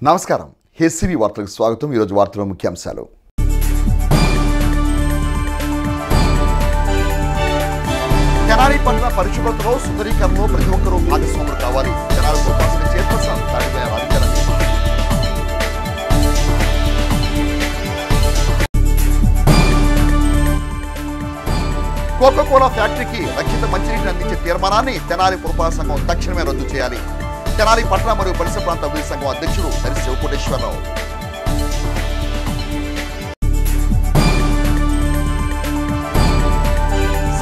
నమస్కారం. హెచ్సివి వార్తలకు స్వాగతం. ఈరోజు వార్తల ముఖ్యాంశాలు. తెనాలి పట్టణ పరిశుభ్రతలో సుందరీకరణలో ప్రతి ఒక్కరూ భాగస్వాములు కావాలి. తెనాలి పురపాలక చైర్పర్సన్ తాడిపోయిన రాధికరణ. కోకోకోలా ఫ్యాక్టరీకి రక్షిత మంచినీటిని అందించే తీర్మానాన్ని తెనాలి పురపాలక సంఘం తక్షణమే రద్దు చేయాలి. తెనాలి పట్టణ మరియు పరిసర ప్రాంత అభివృద్ధి సంఘం అధ్యక్షుడు దరి శివకోటేశ్వరరావు.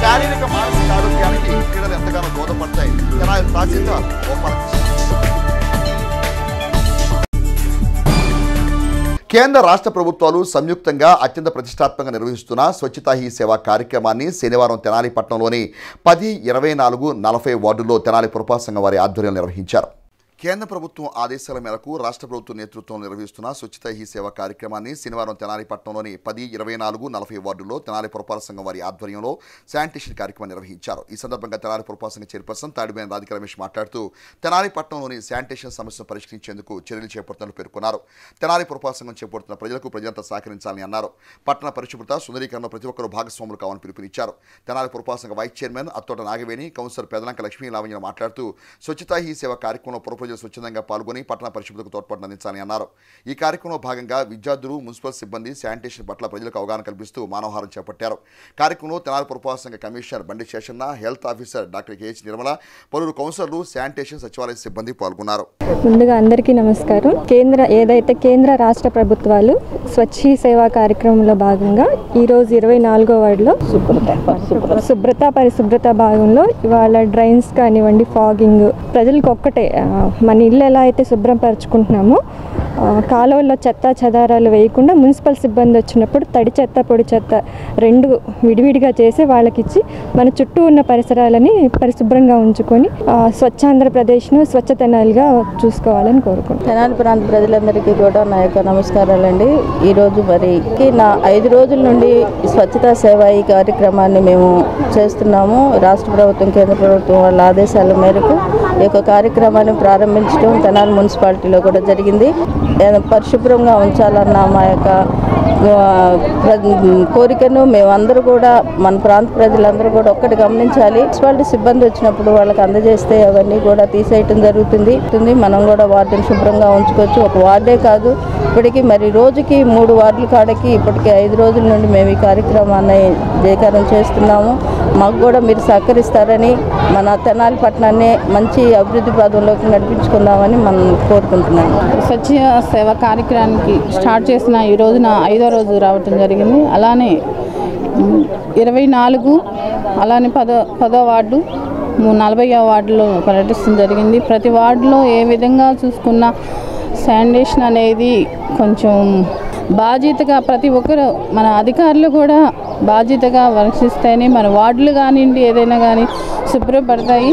శారీరక మానసిక ఆరోగ్యానికి క్రీడలు ఎంతగానో దోహదపడతాయి. తెనాలి తహసీల్దార్ గోపాలకృష్ణ. కేంద్ర రాష్ట్ర ప్రభుత్వాలు సంయుక్తంగా అత్యంత ప్రతిష్టాత్మకంగా నిర్వహిస్తున్న స్వచ్ఛతా హీ సేవా కార్యక్రమాన్ని శనివారం తెనాలి పట్టణంలోని 10, 24, 40 వార్డుల్లో తెనాలి పురపాలక సంఘం వారి ఆధ్వర్యంలో నిర్వహించారు. కేంద్ర ప్రభుత్వం ఆదేశాల మేరకు రాష్ట్ర ప్రభుత్వం నేతృత్వంలో నిర్వహిస్తున్న స్వచ్ఛతా హీ సేవా కార్యక్రమాన్ని శనివారం తెనాలి పట్టణంలోని 10, 24, 40 వార్డుల్లో తెనాలి పురపాలక సంఘం వారి ఆధ్వర్యంలో శానిటేషన్ కార్యక్రమం నిర్వహించారు. ఈ సందర్భంగా తెనాలి పురపాలక సంఘ చైర్పర్సన్ తాడిపోయిన రాధిక రమేష్ మాట్లాడుతూ తెనాలి పట్టణంలోని శానిటేషన్ సమస్యను పరిష్కరించేందుకు చర్యలు చేపడుతున్నట్లు పేర్కొన్నారు. తెనాలి పురపాలక సంఘం చేపడుతున్న ప్రజలంతా సహకరించాలని అన్నారు. పట్టణ పరిశుభ్రత సుందరీకరణలో ప్రతి ఒక్కరూ భాగస్వాములు కావాలని పిలుపునిచ్చారు. తెనాలి పురపాలక సంఘ vice chairman Attota Nagaveni, councillor Pedalanka Lakshmi Lavanya మాట్లాడుతూ స్వచ్ఛతా హీ సేవా కార్యక్రమంలో ప్రజలు స్వచ్ఛందంగా పాల్గొని పట్టణ పరిశుభ్రతకు తోడ్పాటు అందించాలని అన్నారు. ఈ కార్యక్రమంలో భాగంగా విద్యార్థులు, మున్సిపల్ సిబ్బంది శానిటేషన్ పట్ల ప్రజలకు అవగాహన కల్పిస్తూ మానవహారం చేపట్టారు. కార్యక్రమంలో తెనాలి పురపాలక సంఘ కమిషనర్ బండి Seshanna, health officer doctor KH Nirmala, పలువురు కౌన్సిలర్లు, శానిటేషన్ సచివాలయ సిబ్బంది పాల్గొన్నారు. ముందుగా అందరికీ నమస్కారం. కేంద్ర రాష్ట్ర ప్రభుత్వాలు స్వచ్ఛ హీ సేవా కార్యక్రమంలో భాగంగా ఈరోజు 24వ వార్డులో పరిశుభ్రత భాగంలో ఇవాళ డ్రైన్స్ కానివ్వండి, ఫాగింగ్, ప్రజలకు ఒక్కటే మన ఇల్లు ఎలా అయితే శుభ్రం పరుచుకుంటున్నామో కాలువల్లో చెత్త చెదారాలు వేయకుండా మున్సిపల్ సిబ్బంది వచ్చినప్పుడు తడి చెత్త, పొడి చెత్త రెండు విడివిడిగా చేసి వాళ్ళకిచ్చి మన చుట్టూ ఉన్న పరిసరాలని పరిశుభ్రంగా ఉంచుకొని స్వచ్ఛాంధ్రప్రదేశ్ను స్వచ్ఛ తెనాలిగా చూసుకోవాలని కోరుకుంటున్నాను. తెనాలి ప్రాంత ప్రజలందరికీ కూడా నా యొక్క నమస్కారాలండి. ఈరోజు మరి నా 5 రోజుల నుండి స్వచ్ఛతా సేవ ఈ కార్యక్రమాన్ని మేము చేస్తున్నాము. రాష్ట్ర ప్రభుత్వం, కేంద్ర ప్రభుత్వం వాళ్ళ ఆదేశాల మేరకు ఈ యొక్క కార్యక్రమాన్ని ప్రారంభించడం తెనాలి మున్సిపాలిటీలో కూడా జరిగింది. పరిశుభ్రంగా ఉంచాలన్న మా యొక్క కోరికను మేమందరూ కూడా, మన ప్రాంత ప్రజలందరూ కూడా ఒక్కటి గమనించాలి. మున్సిపాలిటీ సిబ్బంది వచ్చినప్పుడు వాళ్ళకి అందజేస్తే అవన్నీ కూడా తీసేయటం జరుగుతుంది. మనం కూడా వార్డును శుభ్రంగా ఉంచుకోవచ్చు. ఒక వార్డే కాదు, ఇప్పటికీ మరి రోజుకి 3 వార్డుల కాడకి ఇప్పటికీ 5 రోజుల నుండి మేము ఈ కార్యక్రమాన్ని జయకరం చేస్తున్నాము. మాకు కూడా మీరు సహకరిస్తారని, మన తెనాలి పట్టణాన్ని మంచి అభివృద్ధి పదంలోకి నడిపించుకుందామని మనం కోరుకుంటున్నాను. స్వచ్ఛ సేవ కార్యక్రమానికి స్టార్ట్ చేసిన ఈ రోజున 5వ రోజు రావటం జరిగింది. అలానే 24, అలానే 10వ వార్డు, 40వ వార్డులో పర్యటించడం జరిగింది. ప్రతి వార్డులో ఏ విధంగా చూసుకున్న శానిటేషన్ అనేది కొంచెం బాధ్యతగా ప్రతి ఒక్కరు, మన అధికారులు కూడా బాధ్యతగా వర్తిస్తేనే మన వార్డులు కానివ్వండి ఏదైనా కానీ శుభ్రపడతాయి.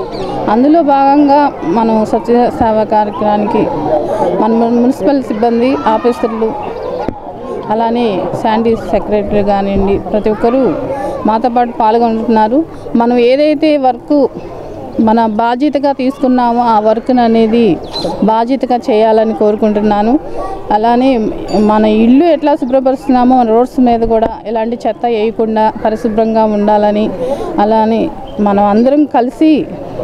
అందులో భాగంగా మనం స్వచ్ఛ సేవా కార్యక్రమానికి మన మున్సిపల్ సిబ్బంది, ఆఫీసర్లు, అలానే శానిటరీ సెక్రటరీ కానివ్వండి ప్రతి ఒక్కరూ మాతో పాటు పాల్గొంటున్నారు. మనం ఏదైతే వర్క్ మన బాధ్యతగా తీసుకున్నామో ఆ వర్క్ అనేది బాధ్యతగా చేయాలని కోరుకుంటున్నాను. అలానే మన ఇల్లు ఎట్లా శుభ్రపరుస్తున్నామో మన రోడ్స్ మీద కూడా ఎలాంటి చెత్త వేయకుండా పరిశుభ్రంగా ఉండాలని, అలానే మనం అందరం కలిసి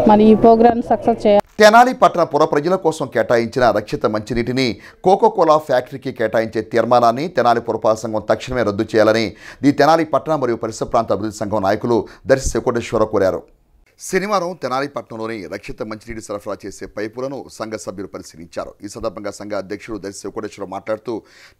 మరి ఈ ప్రోగ్రామ్ సక్సెస్ చేయాలి. తెనాలి పట్టణ పుర ప్రజల కోసం కేటాయించిన రక్షిత మంచినీటిని కోకోకోలా ఫ్యాక్టరీకి కేటాయించే తీర్మానాన్ని తెనాలి పురపాలక సంఘం తక్షణమే రద్దు చేయాలని తెనాలి పట్టణ మరియు పరిసర ప్రాంత అభివృద్ధి సంఘం నాయకులు దరి శివకోటేశ్వరరావు కోరారు. శనివారం తెనాలి పట్టణంలోని రక్షిత మంచినీటి సరఫరా చేసే పైపులను సంఘ సభ్యులు పరిశీలించారు. ఈ సందర్భంగా సంఘ అధ్యక్షుడు దరి శివకోటేశ్వరరావు మాట్లాడుతూ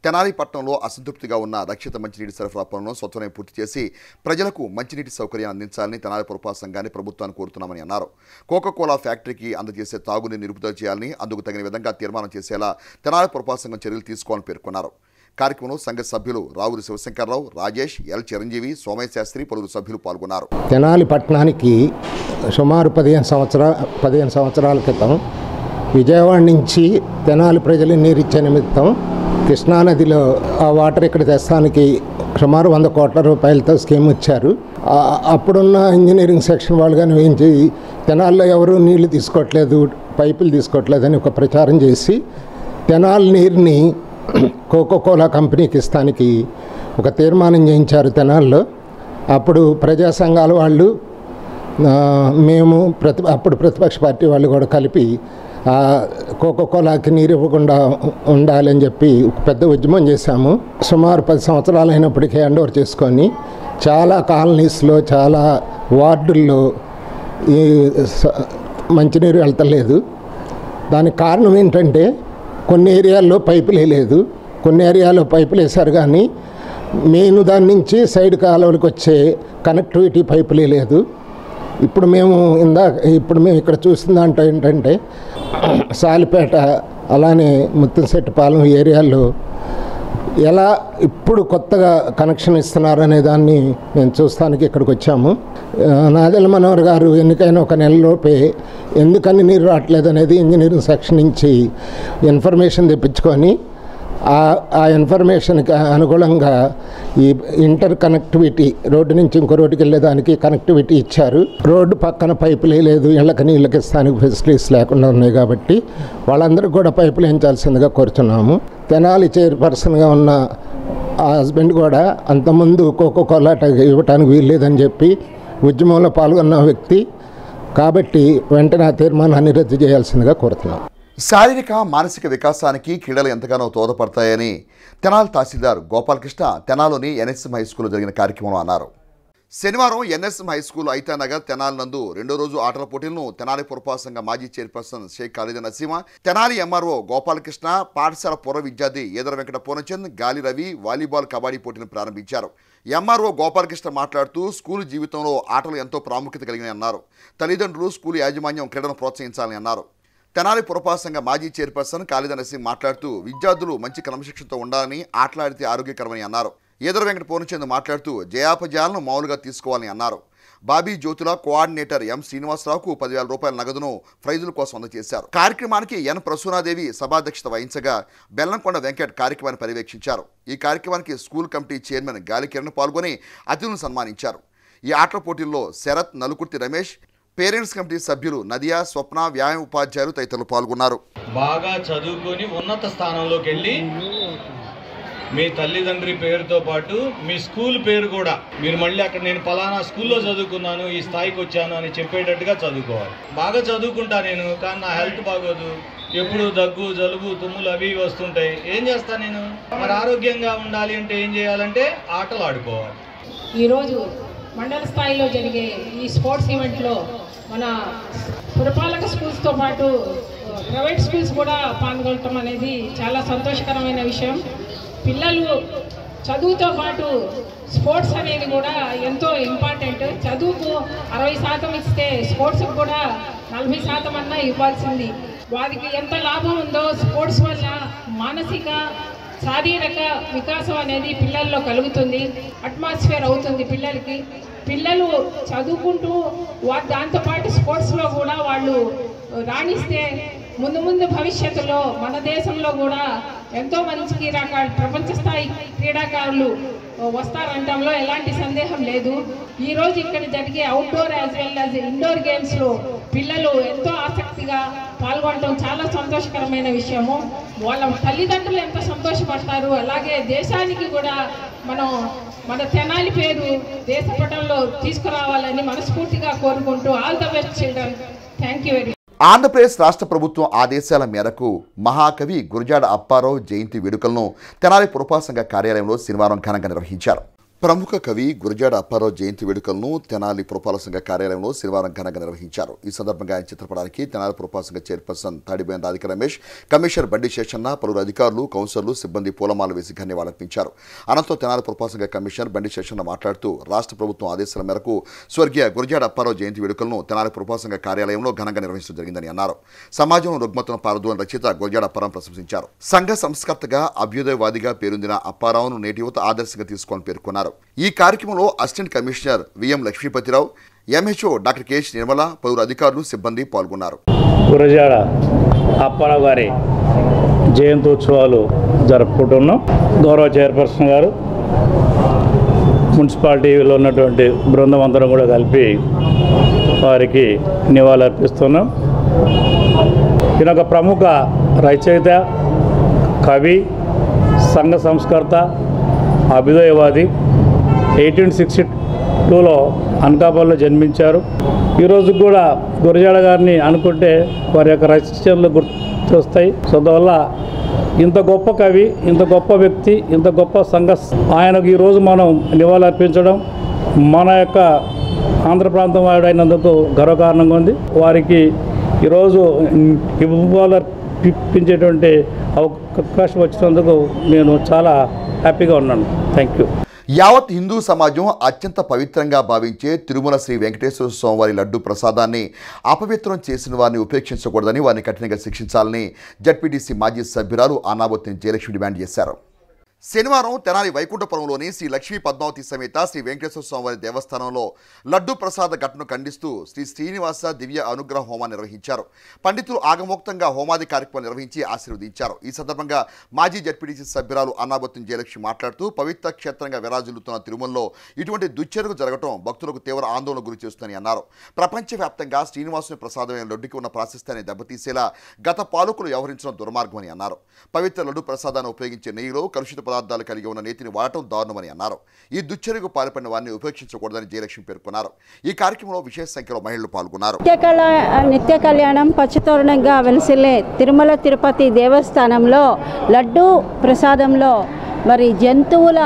తెనాలి పట్టణంలో అసంతృప్తిగా ఉన్న రక్షిత మంచినీటి సరఫరా పనులను స్వచ్ఛమే పూర్తి చేసి ప్రజలకు మంచినీటి సౌకర్యం అందించాలని తెనాలి పురపాలక సంఘాన్ని ప్రభుత్వాన్ని కోరుతున్నామని అన్నారు. కోకోకోలా ఫ్యాక్టరీకి అందజేసే తాగునీరు నిలుపుదల చేయాలని, అందుకు తగిన విధంగా తీర్మానం చేసేలా తెనాలి పురపాలక సంఘం చర్యలు తీసుకోవాలని పేర్కొన్నారు. కార్యక్రమంలో సంఘ సభ్యులు రావురి శివశంకర్రావు, రాజేష్, ఎల్ చిరంజీవి, సోమయ్య శాస్త్రి, పలువురు సభ్యులు పాల్గొన్నారు. తెనాలి పట్టణానికి సుమారు 15 సంవత్సరాల క్రితం విజయవాడ నుంచి తెనాలి ప్రజలు నీరిచ్చే నిమిత్తం కృష్ణానదిలో ఆ వాటర్ ఇక్కడ తెస్తానికి సుమారు 100 కోట్ల రూపాయలతో స్కీమ్ ఇచ్చారు. అప్పుడున్న ఇంజనీరింగ్ సెక్షన్ వాళ్ళు కానీ వేయించి తెనాల్లో ఎవరు నీళ్లు తీసుకోవట్లేదు, పైపులు తీసుకోవట్లేదని ఒక ప్రచారం చేసి తెనాలి నీరుని కోకోకోలా కంపెనీకి ఇస్తానికి ఒక తీర్మానం చేయించారు తెనాల్లో. అప్పుడు ప్రజా సంఘాల వాళ్ళు, మేము అప్పుడు ప్రతిపక్ష పార్టీ వాళ్ళు కూడా కలిపి కోకోకోలాకి నీరు ఇవ్వకుండా ఉండాలని చెప్పి ఒక పెద్ద ఉద్యమం చేశాము. సుమారు 10 సంవత్సరాలు అయినప్పటికీ హ్యాండ్ ఓవర్ చేసుకొని చాలా కాలనీస్లో, చాలా వార్డుల్లో ఈ మంచినీరు వెళ్తలేదు. దానికి కారణం ఏంటంటే కొన్ని ఏరియాల్లో పైపులు వేయలేదు, కొన్ని ఏరియాలో పైపులు వేశారు కానీ మెయిన్ దాని నుంచి సైడ్ కాలువలకు వచ్చే కనెక్టివిటీ పైపులు వేయలేదు. ఇప్పుడు మేము ఇక్కడ చూసిన దాంట్లో ఏంటంటే సాలిపేట అలానే ముత్తంశెట్టిపాలెం ఏరియాల్లో ఎలా ఇప్పుడు కొత్తగా కనెక్షన్ ఇస్తున్నారు అనే దాన్ని మేము చూస్తానికి ఇక్కడికి వచ్చాము. నాదెళ్ల మనోహర్ గారు ఎన్నికైన ఒక నెలలోపే ఎందుకని నీరు రావట్లేదు అనేది ఇంజనీరింగ్ సెక్షన్ నుంచి ఇన్ఫర్మేషన్ తెప్పించుకొని ఆ ఇన్ఫర్మేషన్కి అనుగుణంగా ఈ ఇంటర్ కనెక్టివిటీ, రోడ్డు నుంచి ఇంకో రోడ్డుకి వెళ్ళేదానికి కనెక్టివిటీ ఇచ్చారు. రోడ్డు పక్కన పైపులు లేదు, ఇళ్ళకి నీళ్ళకి ఇస్తానికి ఫెసిలిటీస్ లేకుండా ఉన్నాయి కాబట్టి వాళ్ళందరికీ కూడా పైపులు వేయించాల్సిందిగా కోరుతున్నాము. తెనాలి చైర్పర్సన్గా ఉన్న ఆ హస్బెండ్ కూడా అంతకుముందు కోకోకోలా ఇవ్వటానికి వీల్లేదని చెప్పి ఉద్యమంలో పాల్గొన్న వ్యక్తి కాబట్టి వెంటనే ఆ తీర్మానాన్ని రద్దు చేయాల్సిందిగా కోరుతున్నాం. శారీరక మానసిక వికాసానికి క్రీడలు ఎంతగానో తోడ్పడతాయని తెనాలి తహసీల్దార్ గోపాలకృష్ణ తెనాలిలోని ఎన్ఎస్ఎం హై స్కూల్లో జరిగిన కార్యక్రమంలో అన్నారు. శనివారం NSM high school Aithanagar Tenali నందు 2వ రోజు ఆటల పోటీలను తెనాలి పురపాలక సంఘ మాజీ చైర్పర్సన్ షేక్ ఖాళీద నసీమా, తెనాలి ఎంఆర్ఓ గోపాలకృష్ణ, పాఠశాల పూర్వ విద్యార్థి ఈదర వెంకట పూర్ణచంద్, గాలి రవి వాలీబాల్, కబడ్డీ పోటీలను ప్రారంభించారు. ఎంఆర్ఓ గోపాలకృష్ణ మాట్లాడుతూ స్కూలు జీవితంలో ఆటలు ఎంతో ప్రాముఖ్యత కలిగినాయి అన్నారు. తల్లిదండ్రులు, స్కూలు యాజమాన్యం క్రీడను ప్రోత్సహించాలని అన్నారు. తెనాలి పురపాలక సంఘ మాజీ చైర్పర్సన్ ఖాళీద నసీం మాట్లాడుతూ విద్యార్థులు మంచి క్రమశిక్షణతో ఉండాలని, ఆటలాడితే ఆరోగ్యకరమని అన్నారు. ఈదర వెంకట పూర్ణచంద్ మాట్లాడుతూ జయాపజయాలను మామూలుగా తీసుకోవాలని అన్నారు. బాబీ జ్యోతుల కోఆర్డినేటర్ ఎం శ్రీనివాసరావుకు 10,000 రూపాయల నగదును ప్రైజుల కోసం అందజేశారు. కార్యక్రమానికి ఎన్ ప్రసూనాదేవి సభాధ్యక్షత వహించగా బెల్లంకొండ వెంకట్ కార్యక్రమాన్ని పర్యవేక్షించారు. ఈ కార్యక్రమానికి స్కూల్ కమిటీ చైర్మన్ గాలి కిరణ్ పాల్గొని అతిథులను సన్మానించారు. ఈ ఆటల పోటీల్లో శరత్, నలుకుర్తి రమేష్, పేరెంట్స్ కమిటీ సభ్యులు నదియా, స్వప్న, వ్యాయామ ఉపాధ్యాయులు తదితరులు పాల్గొన్నారు. బాగా చదువుకొని ఉన్నత స్థానంలోకి వెళ్ళి మీ తల్లిదండ్రి పేరుతో పాటు మీ స్కూల్ పేరు కూడా మీరు మళ్ళీ అక్కడ నేను పలానా స్కూల్లో చదువుకున్నాను, ఈ స్థాయికి వచ్చాను అని చెప్పేటట్టుగా చదువుకోవాలి. బాగా చదువుకుంటా నేను, కానీ నా హెల్త్ బాగోదు, ఎప్పుడు దగ్గు, జలుబు, తుమ్ములు అవి వస్తుంటాయి. ఏం చేస్తా నేను? మరి ఆరోగ్యంగా ఉండాలి అంటే ఏం చేయాలంటే ఆటలు ఆడుకోవాలి. ఈరోజు మండల స్థాయిలో జరిగే ఈ స్పోర్ట్స్ ఈవెంట్లో మన పురపాలక స్కూల్స్తో పాటు ప్రైవేట్ స్కూల్స్ కూడా పాల్గొనడం అనేది చాలా సంతోషకరమైన విషయం. పిల్లలు చదువుతో పాటు స్పోర్ట్స్ అనేది కూడా ఎంతో ఇంపార్టెంట్. చదువుకు 60% ఇస్తే స్పోర్ట్స్కి కూడా 40% అన్నా ఇవ్వాల్సింది. వారికి ఎంత లాభం ఉందో స్పోర్ట్స్ వల్ల మానసిక, శారీరక వికాసం అనేది పిల్లల్లో కలుగుతుంది, అట్మాస్ఫియర్ అవుతుంది పిల్లలకి. పిల్లలు చదువుకుంటూ దాంతోపాటు స్పోర్ట్స్లో కూడా వాళ్ళు రాణిస్తే ముందు భవిష్యత్తులో మన దేశంలో కూడా ఎంతో మంచి ప్రపంచ స్థాయి క్రీడాకారులు వస్తారంటంలో ఎలాంటి సందేహం లేదు. ఈరోజు ఇక్కడ జరిగే outdoor as well as indoor గేమ్స్లో పిల్లలు ఎంతో ఆసక్తిగా పాల్గొనడం చాలా సంతోషకరమైన విషయము. వాళ్ళ తల్లిదండ్రులు ఎంత సంతోషపడతారు, అలాగే దేశానికి కూడా మన తెనాలి పేరు దేశపటంలో తీసుకురావాలని మనస్ఫూర్తిగా కోరుకుంటూ all the best children. Thank you very much. Andhra Pradesh రాష్ట్ర ప్రభుత్వం ఆదేశాల మేరకు మహాకవి గురజాడ అప్పారావు జయంతి వేడుకలను తెనాలి పురపాలక సంఘ కార్యాలయంలో శనివారం ఘనంగా నిర్వహించారు. ప్రముఖ కవి గురజాడ అప్పారావు జయంతి వేడుకలను తెనాలి పురపాలక సంఘ కార్యాలయంలో శనివారం ఘనంగా నిర్వహించారు. ఈ సందర్భంగా ఆయన చిత్రపటానికి తెనాలి పురపాలక సంఘ చైర్పర్సన్ తాడిబోయిన రాధిక రమేష్, కమిషనర్ బండి శేషన్న, పలువురు అధికారులు, కౌన్సిలర్లు, సిబ్బంది పూలమాల వేసి ధన్యవాదాలర్పించారు. అనంతరం తెనాలి పురపాలక సంఘ కమిషనర్ బండి శేషన్న మాట్లాడుతూ రాష్ట్ర ప్రభుత్వం ఆదేశాల మేరకు స్వర్గీయ గురజాడ అప్పారావు జయంతి వేడుకలను తెనాలి పురపాలక సంఘ కార్యాలయంలో ఘనంగా నిర్వహించడం జరిగిందని అన్నారు. సమాజంలో రుగ్మతను పారదోని రచయిత గురజాడ అప్పారావు ప్రశంసించారు. సంఘ సంస్కర్తగా, అభ్యుదయవాదిగా పేరొందిన అప్పారావును నేటి యువత ఆదర్శంగా తీసుకోవాలని పేర్కొన్నారు. ఈ కార్యక్రమంలో assistant commissioner VM Lakshmipathirao, MHO doctor KS Nirmala, పలువురు అధికారులు, సిబ్బంది పాల్గొన్నారు. గురజాడ అప్పారావు గారి జయంతోత్సవాలు జరుపుకుంటున్నాం. గౌరవ చైర్పర్సన్ గారు, మున్సిపాలిటీలో ఉన్నటువంటి బృందం అందరం కూడా కలిపి వారికి నివాళులర్పిస్తున్నాం. ఈయన ఒక ప్రముఖ రచయిత, కవి, సంఘ సంస్కర్త, అభ్యుదయవాది. 1862లో అనకాపల్లిలో జన్మించారు. ఈరోజు కూడా గురజాడ గారిని అనుకుంటే వారి యొక్క రచనలు గుర్తొస్తాయి. సో అందువల్ల ఇంత గొప్ప కవి, ఇంత గొప్ప వ్యక్తి, ఇంత గొప్ప సంఘ ఆయనకు ఈరోజు మనం నివాళులర్పించడం మన యొక్క ఆంధ్ర ప్రాంతం వాడైనందుకు గర్వకారణంగా ఉంది. వారికి ఈరోజు నివాళులర్పించేటువంటి అవకాశం వచ్చినందుకు నేను చాలా హ్యాపీగా ఉన్నాను. Thank you. యావత్ హిందూ సమాజం అత్యంత పవిత్రంగా భావించే తిరుమల శ్రీ వెంకటేశ్వర స్వామివారి లడ్డు ప్రసాదాన్ని అపవిత్రం చేసిన వారిని ఉపేక్షించకూడదని, వారిని కఠినంగా శిక్షించాలని జడ్పీటీసీ మాజీ సభ్యురాలు ఆనాబొత్తిని జయలక్ష్మి డిమాండ్ చేశారు. శనివారం తెనాలి వైకుంఠపురంలోని శ్రీ లక్ష్మీ పద్మావతి సమేత శ్రీ వెంకటేశ్వర స్వామివారి దేవస్థానంలో లడ్డు ప్రసాద ఘటనను ఖండిస్తూ శ్రీ శ్రీనివాస దివ్య అనుగ్రహ హోమాన్ని నిర్వహించారు. పండితులు ఆగమోక్తంగా హోమాది కార్యక్రమం నిర్వహించి ఆశీర్వదించారు. ఈ సందర్భంగా మాజీ జడ్పీటీసీ సభ్యురాలు అన్నాబొత్తిని జయలక్ష్మి మాట్లాడుతూ పవిత్ర క్షేత్రంగా విరాజిల్లుతున్న తిరుమలలో ఇటువంటి దుశ్చర్యకు జరగడం భక్తులకు తీవ్ర ఆందోళన గురి చేస్తుందని అన్నారు. ప్రపంచవ్యాప్తంగా శ్రీనివాసుని ప్రసాదమైన లడ్డుకి ఉన్న ప్రాశస్త్యాన్ని దెబ్బతీసేలా గత పాలకులు వ్యవహరించడం దుర్మార్గమని అన్నారు. పవిత్ర లడ్డు ప్రసాదాన్ని ఉపయోగించే నెయ్యిలో కలుషిత పదార్థాలు కలిగి ఉన్న నేతిని వాడటం దారుణమని అన్నారు. ఈ దుశ్చర్యకు పాల్పడిన వారిని ఉపేక్షించకూడదని జయలక్ష్మి పేర్కొన్నారు. ఈ కార్యక్రమంలో విశేష సంఖ్యలో మహిళలు పాల్గొన్నారు. నిత్య కళ్యాణం పచ్చతోరణంగా వెలసిల్లే తిరుమల తిరుపతి దేవస్థానంలో లడ్డు ప్రసాదంలో మరి జంతువుల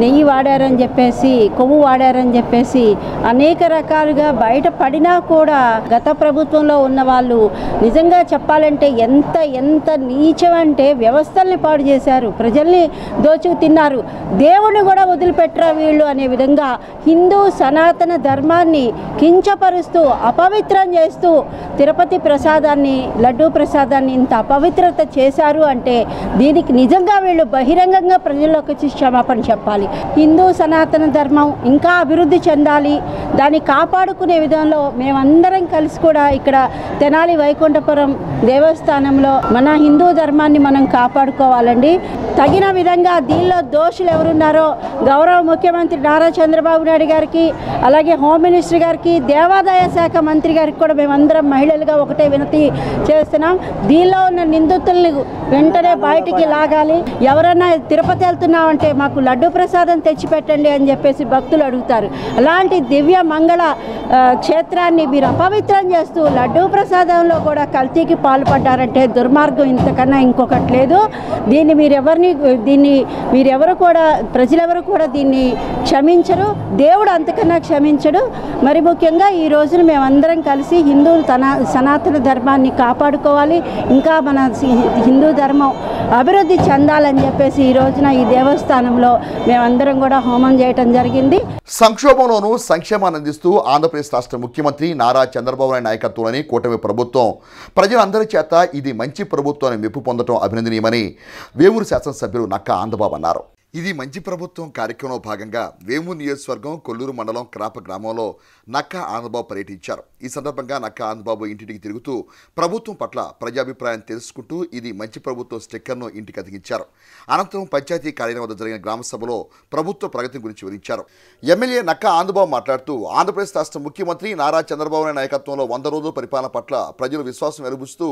నెయ్యి వాడారని చెప్పేసి, కొవ్వు వాడారని చెప్పేసి అనేక రకాలుగా బయటపడినా కూడా గత ప్రభుత్వంలో ఉన్న వాళ్ళు నిజంగా చెప్పాలంటే ఎంత నీచం అంటే వ్యవస్థల్ని పాడు చేశారు, ప్రజల్ని దోచుకు తిన్నారు, దేవుని కూడా వదిలిపెట్టరా వీళ్ళు అనే విధంగా హిందూ సనాతన ధర్మాన్ని కించపరుస్తూ అపవిత్రం చేస్తూ తిరుపతి ప్రసాదాన్ని, లడ్డూ ప్రసాదాన్ని ఇంత అపవిత్రత చేశారు అంటే దీనికి నిజంగా వీళ్ళు బహిరంగంగా ప్రజల్లోకి వచ్చి క్షమాపణ చెప్పాలి. హిందూ సనాతన ధర్మం ఇంకా అభివృద్ధి చెందాలి. దాన్ని కాపాడుకునే విధంలో మేమందరం కలిసి కూడా ఇక్కడ తెనాలి వైకుంఠపురం దేవస్థానంలో మన హిందూ ధర్మాన్ని మనం కాపాడుకోవాలండి. తగిన విధంగా దీనిలో దోషులు ఎవరున్నారో గౌరవ ముఖ్యమంత్రి నారా చంద్రబాబు నాయుడు గారికి, అలాగే హోమ్ మినిస్టర్ గారికి, దేవాదాయ శాఖ మంత్రి గారికి కూడా మేమందరం మహిళలుగా ఒకటే వినతి చేస్తున్నాం. దీనిలో ఉన్న నిందితుల్ని వెంటనే బయటికి లాగాలి. ఎవరన్నా తిరుపతి వెళ్తున్నామంటే మాకు లడ్డు ప్రసాదం తెచ్చిపెట్టండి అని చెప్పేసి భక్తులు అడుగుతారు. అలాంటి దివ్య మంగళ క్షేత్రాన్ని మీరు అపవిత్రం చేస్తూ లడ్డు ప్రసాదంలో కూడా కల్తీకి పాల్పడ్డారంటే దుర్మార్గం ఇంతకన్నా ఇంకొకటి లేదు. దీన్ని మీరెవరు కూడా ప్రజలెవరు కూడా దీన్ని క్షమించరు, దేవుడు అంతకన్నా క్షమించడు. మరి ముఖ్యంగా ఈ రోజున మేమందరం కలిసి హిందువులు సనాతన ధర్మాన్ని కాపాడుకోవాలి, ఇంకా మన హిందూ ధర్మం అభివృద్ధి చెందాలని చెప్పేసి ఈ రోజున ఈ దేవస్థానంలో మేమందరం కూడా హోమం చేయటం జరిగింది. సంక్షోభంలోనూ సంక్షేమాన్ని అందిస్తూ ఆంధ్రప్రదేశ్ రాష్ట్ర ముఖ్యమంత్రి నారా చంద్రబాబు నాయుడు నాయకత్వంలోని కూటమి ప్రభుత్వం ప్రజలందరి చేత ఇది మంచి ప్రభుత్వాన్ని మెప్పు పొందడం అభినందనీయమని వేమూరు శాసనసభ్యులు నక్కా ఆనందబాబు అన్నారు. ఇది మంచి ప్రభుత్వం కార్యక్రమంలో భాగంగా వేమూరు నియోజకవర్గం కొల్లూరు మండలం క్రాప గ్రామంలో నక్కా ఆనందబాబు పర్యటించారు. ఈ సందర్భంగా నక్కా ఆనందబాబు ఇంటింటికి తిరుగుతూ ప్రభుత్వం పట్ల ప్రజాభిప్రాయం తెలుసుకుంటూ ఇది మంచి ప్రభుత్వం స్టిక్కర్ను ఇంటికి అతికించారు. అనంతరం పంచాయతీ కార్యాలయం వద్ద జరిగిన గ్రామ సభలో ప్రభుత్వ ప్రగతి గురించి వివరించారు. ఎమ్మెల్యే నక్కా ఆనందబాబు మాట్లాడుతూ ఆంధ్రప్రదేశ్ రాష్ట్ర ముఖ్యమంత్రి నారా చంద్రబాబు నాయుడు నాయకత్వంలో 100 రోజుల పరిపాలన పట్ల ప్రజలు విశ్వాసం వెలుబుస్తూ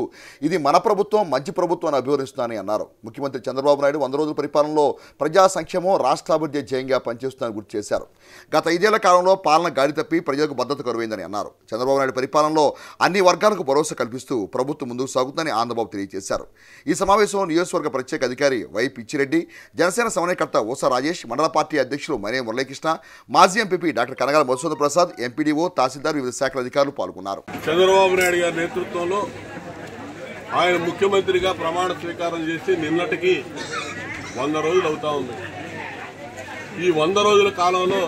ఇది మన ప్రభుత్వం మంచి ప్రభుత్వాన్ని అభివర్ణిస్తుందని అన్నారు. ముఖ్యమంత్రి చంద్రబాబు నాయుడు 100 రోజుల పరిపాలనలో ప్రజా సంక్షేమం రాష్ట్రాభివృద్ధి ధ్యేయంగా పనిచేస్తుందని గుర్తు చేశారు. గత 5 ఏళ్ల కాలంలో పాలన గాడి తప్పి ప్రజలకు భద్రత కరువైందని అన్నారు. చంద్రబాబు నాయుడు పరిపాలనలో అన్ని వర్గాలకు భరోసా కల్పిస్తూ ప్రభుత్వం ముందుకు సాగుతుందని ఆనందబాబు తెలియజేశారు. ఈ సమావేశంలో నియోజకవర్గ ప్రత్యేక అధికారి వై పిచ్చిరెడ్డి, జనసేన సమన్వయకర్త ఓసా రాజేష్, మండల పార్టీ అధ్యక్షులు మనే మురళీకృష్ణ, మాజీ MP doctor Kanagala Madhusudan Prasad, MPDO, tahsildar, వివిధ శాఖల అధికారులు పాల్గొన్నారు. చంద్రబాబు నాయుడు గారి నేతృత్వంలో ఆయన ముఖ్యమంత్రిగా ప్రమాణ స్వీకారం చేసి నిన్నటికి 100 రోజులు అవుతా ఉంది. ఈ 100 రోజుల కాలంలో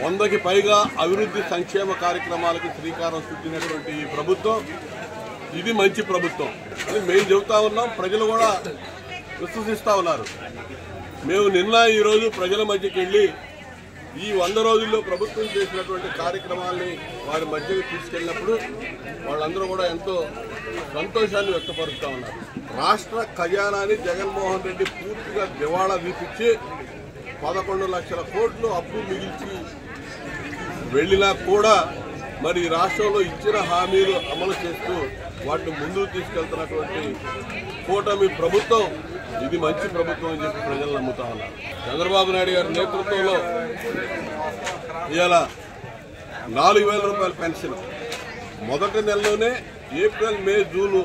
100కి పైగా అభివృద్ధి సంక్షేమ కార్యక్రమాలకు శ్రీకారం చుట్టినటువంటి ఈ ప్రభుత్వం ఇది మంచి ప్రభుత్వం అని మేము చెబుతా ఉన్నాం. ప్రజలు కూడా విశ్వసిస్తూ ఉన్నారు. మేము నిన్న ఈరోజు ప్రజల మధ్యకి వెళ్ళి ఈ 100 రోజుల్లో ప్రభుత్వం చేసినటువంటి కార్యక్రమాల్ని వారి మధ్యకి తీసుకెళ్ళినప్పుడు వాళ్ళందరూ కూడా ఎంతో సంతోషాన్ని వ్యక్తపరుస్తూ ఉన్నారు. రాష్ట్ర ఖజానాని జగన్మోహన్ రెడ్డి పూర్తిగా దివాళా తీపిచ్చి 11 లక్షల కోట్లు అప్పు మిగిల్చి వెళ్ళినా కూడా మరి రాష్ట్రంలో ఇచ్చిన హామీలు అమలు చేస్తూ వాటిని ముందుకు తీసుకెళ్తున్నటువంటి కూటమి ప్రభుత్వం ఇది మంచి ప్రభుత్వం అని చెప్పి ప్రజలు నమ్ముతా ఉన్నారు. చంద్రబాబు నాయుడు గారి నేతృత్వంలో ఇవాళ 4,000 రూపాయల పెన్షన్ మొదటి నెలలోనే ఏప్రిల్ మే జూన్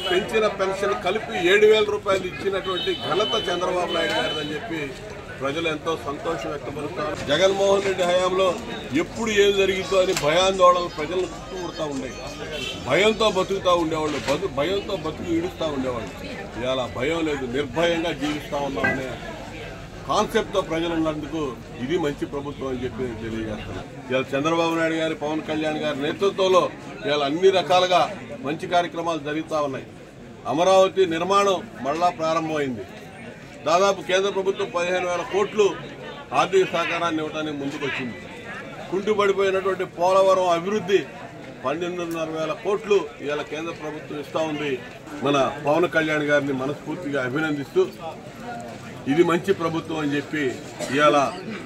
పెంచిన పెన్షన్ కలిపి 7,000 రూపాయలు ఇచ్చినటువంటి ఘనత చంద్రబాబు నాయుడు గారిదని చెప్పి ప్రజలు ఎంతో సంతోషం వ్యక్తపరుస్తారు. జగన్మోహన్ రెడ్డి హయాంలో ఎప్పుడు ఏం జరిగిందో అని భయాందోళనలు ప్రజలను చుట్టుముడుతూ ఉండేవి. భయంతో బతుకుతూ ఉండేవాళ్ళు, భయంతో బతుకు ఈడుస్తూ ఉండేవాళ్ళు. ఇవాళ భయం లేదు, నిర్భయంగా జీవిస్తూ ఉన్నామనే కాన్సెప్ట్తో ప్రజలు ఉన్నందుకు ఇది మంచి ప్రభుత్వం అని చెప్పి నేను తెలియజేస్తున్నాను. ఇవాళ చంద్రబాబు నాయుడు గారి, పవన్ కళ్యాణ్ గారి నేతృత్వంలో ఇవాళ అన్ని రకాలుగా మంచి కార్యక్రమాలు జరుగుతూ ఉన్నాయి. అమరావతి నిర్మాణం మళ్ళా ప్రారంభమైంది. దాదాపు కేంద్ర ప్రభుత్వం 15,000 కోట్లు ఆర్థిక సహకారాన్ని ఇవ్వడానికి ముందుకు వచ్చింది. కుంటుపడిపోయినటువంటి పోలవరం అభివృద్ధి 12,500 కోట్లు ఇవాళ కేంద్ర ప్రభుత్వం ఇస్తూ ఉంది. మన పవన్ కళ్యాణ్ గారిని మనస్ఫూర్తిగా అభినందిస్తూ ఇది మంచి ప్రభుత్వం అని చెప్పి ఇవాళ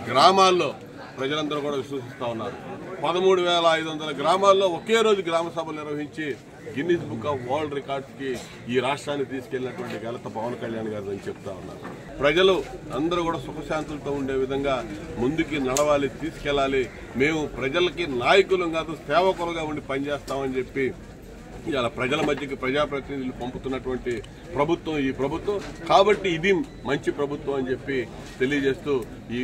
గ్రామాల్లో ప్రజలందరూ కూడా విశ్వసిస్తూ ఉన్నారు. 13,500 గ్రామాల్లో ఒకే రోజు గ్రామ సభలు నిర్వహించి గిన్నిస్ బుక్ ఆఫ్ వరల్డ్ రికార్డ్స్కి ఈ రాష్ట్రాన్ని తీసుకెళ్లినటువంటి ఘనత పవన్ కళ్యాణ్ గారు అని చెప్తా ఉన్నారు. ప్రజలు అందరూ కూడా సుఖశాంతులతో ఉండే విధంగా ముందుకి నడవాలి, తీసుకెళ్లాలి. మేము ప్రజలకి నాయకులు కాదు, సేవకులుగా ఉండి పనిచేస్తామని చెప్పి ఇలా ప్రజల మధ్యకి ప్రజాప్రతినిధులు పంపుతున్నటువంటి ప్రభుత్వం ఈ ప్రభుత్వం. కాబట్టి ఇది మంచి ప్రభుత్వం అని చెప్పి తెలియజేస్తూ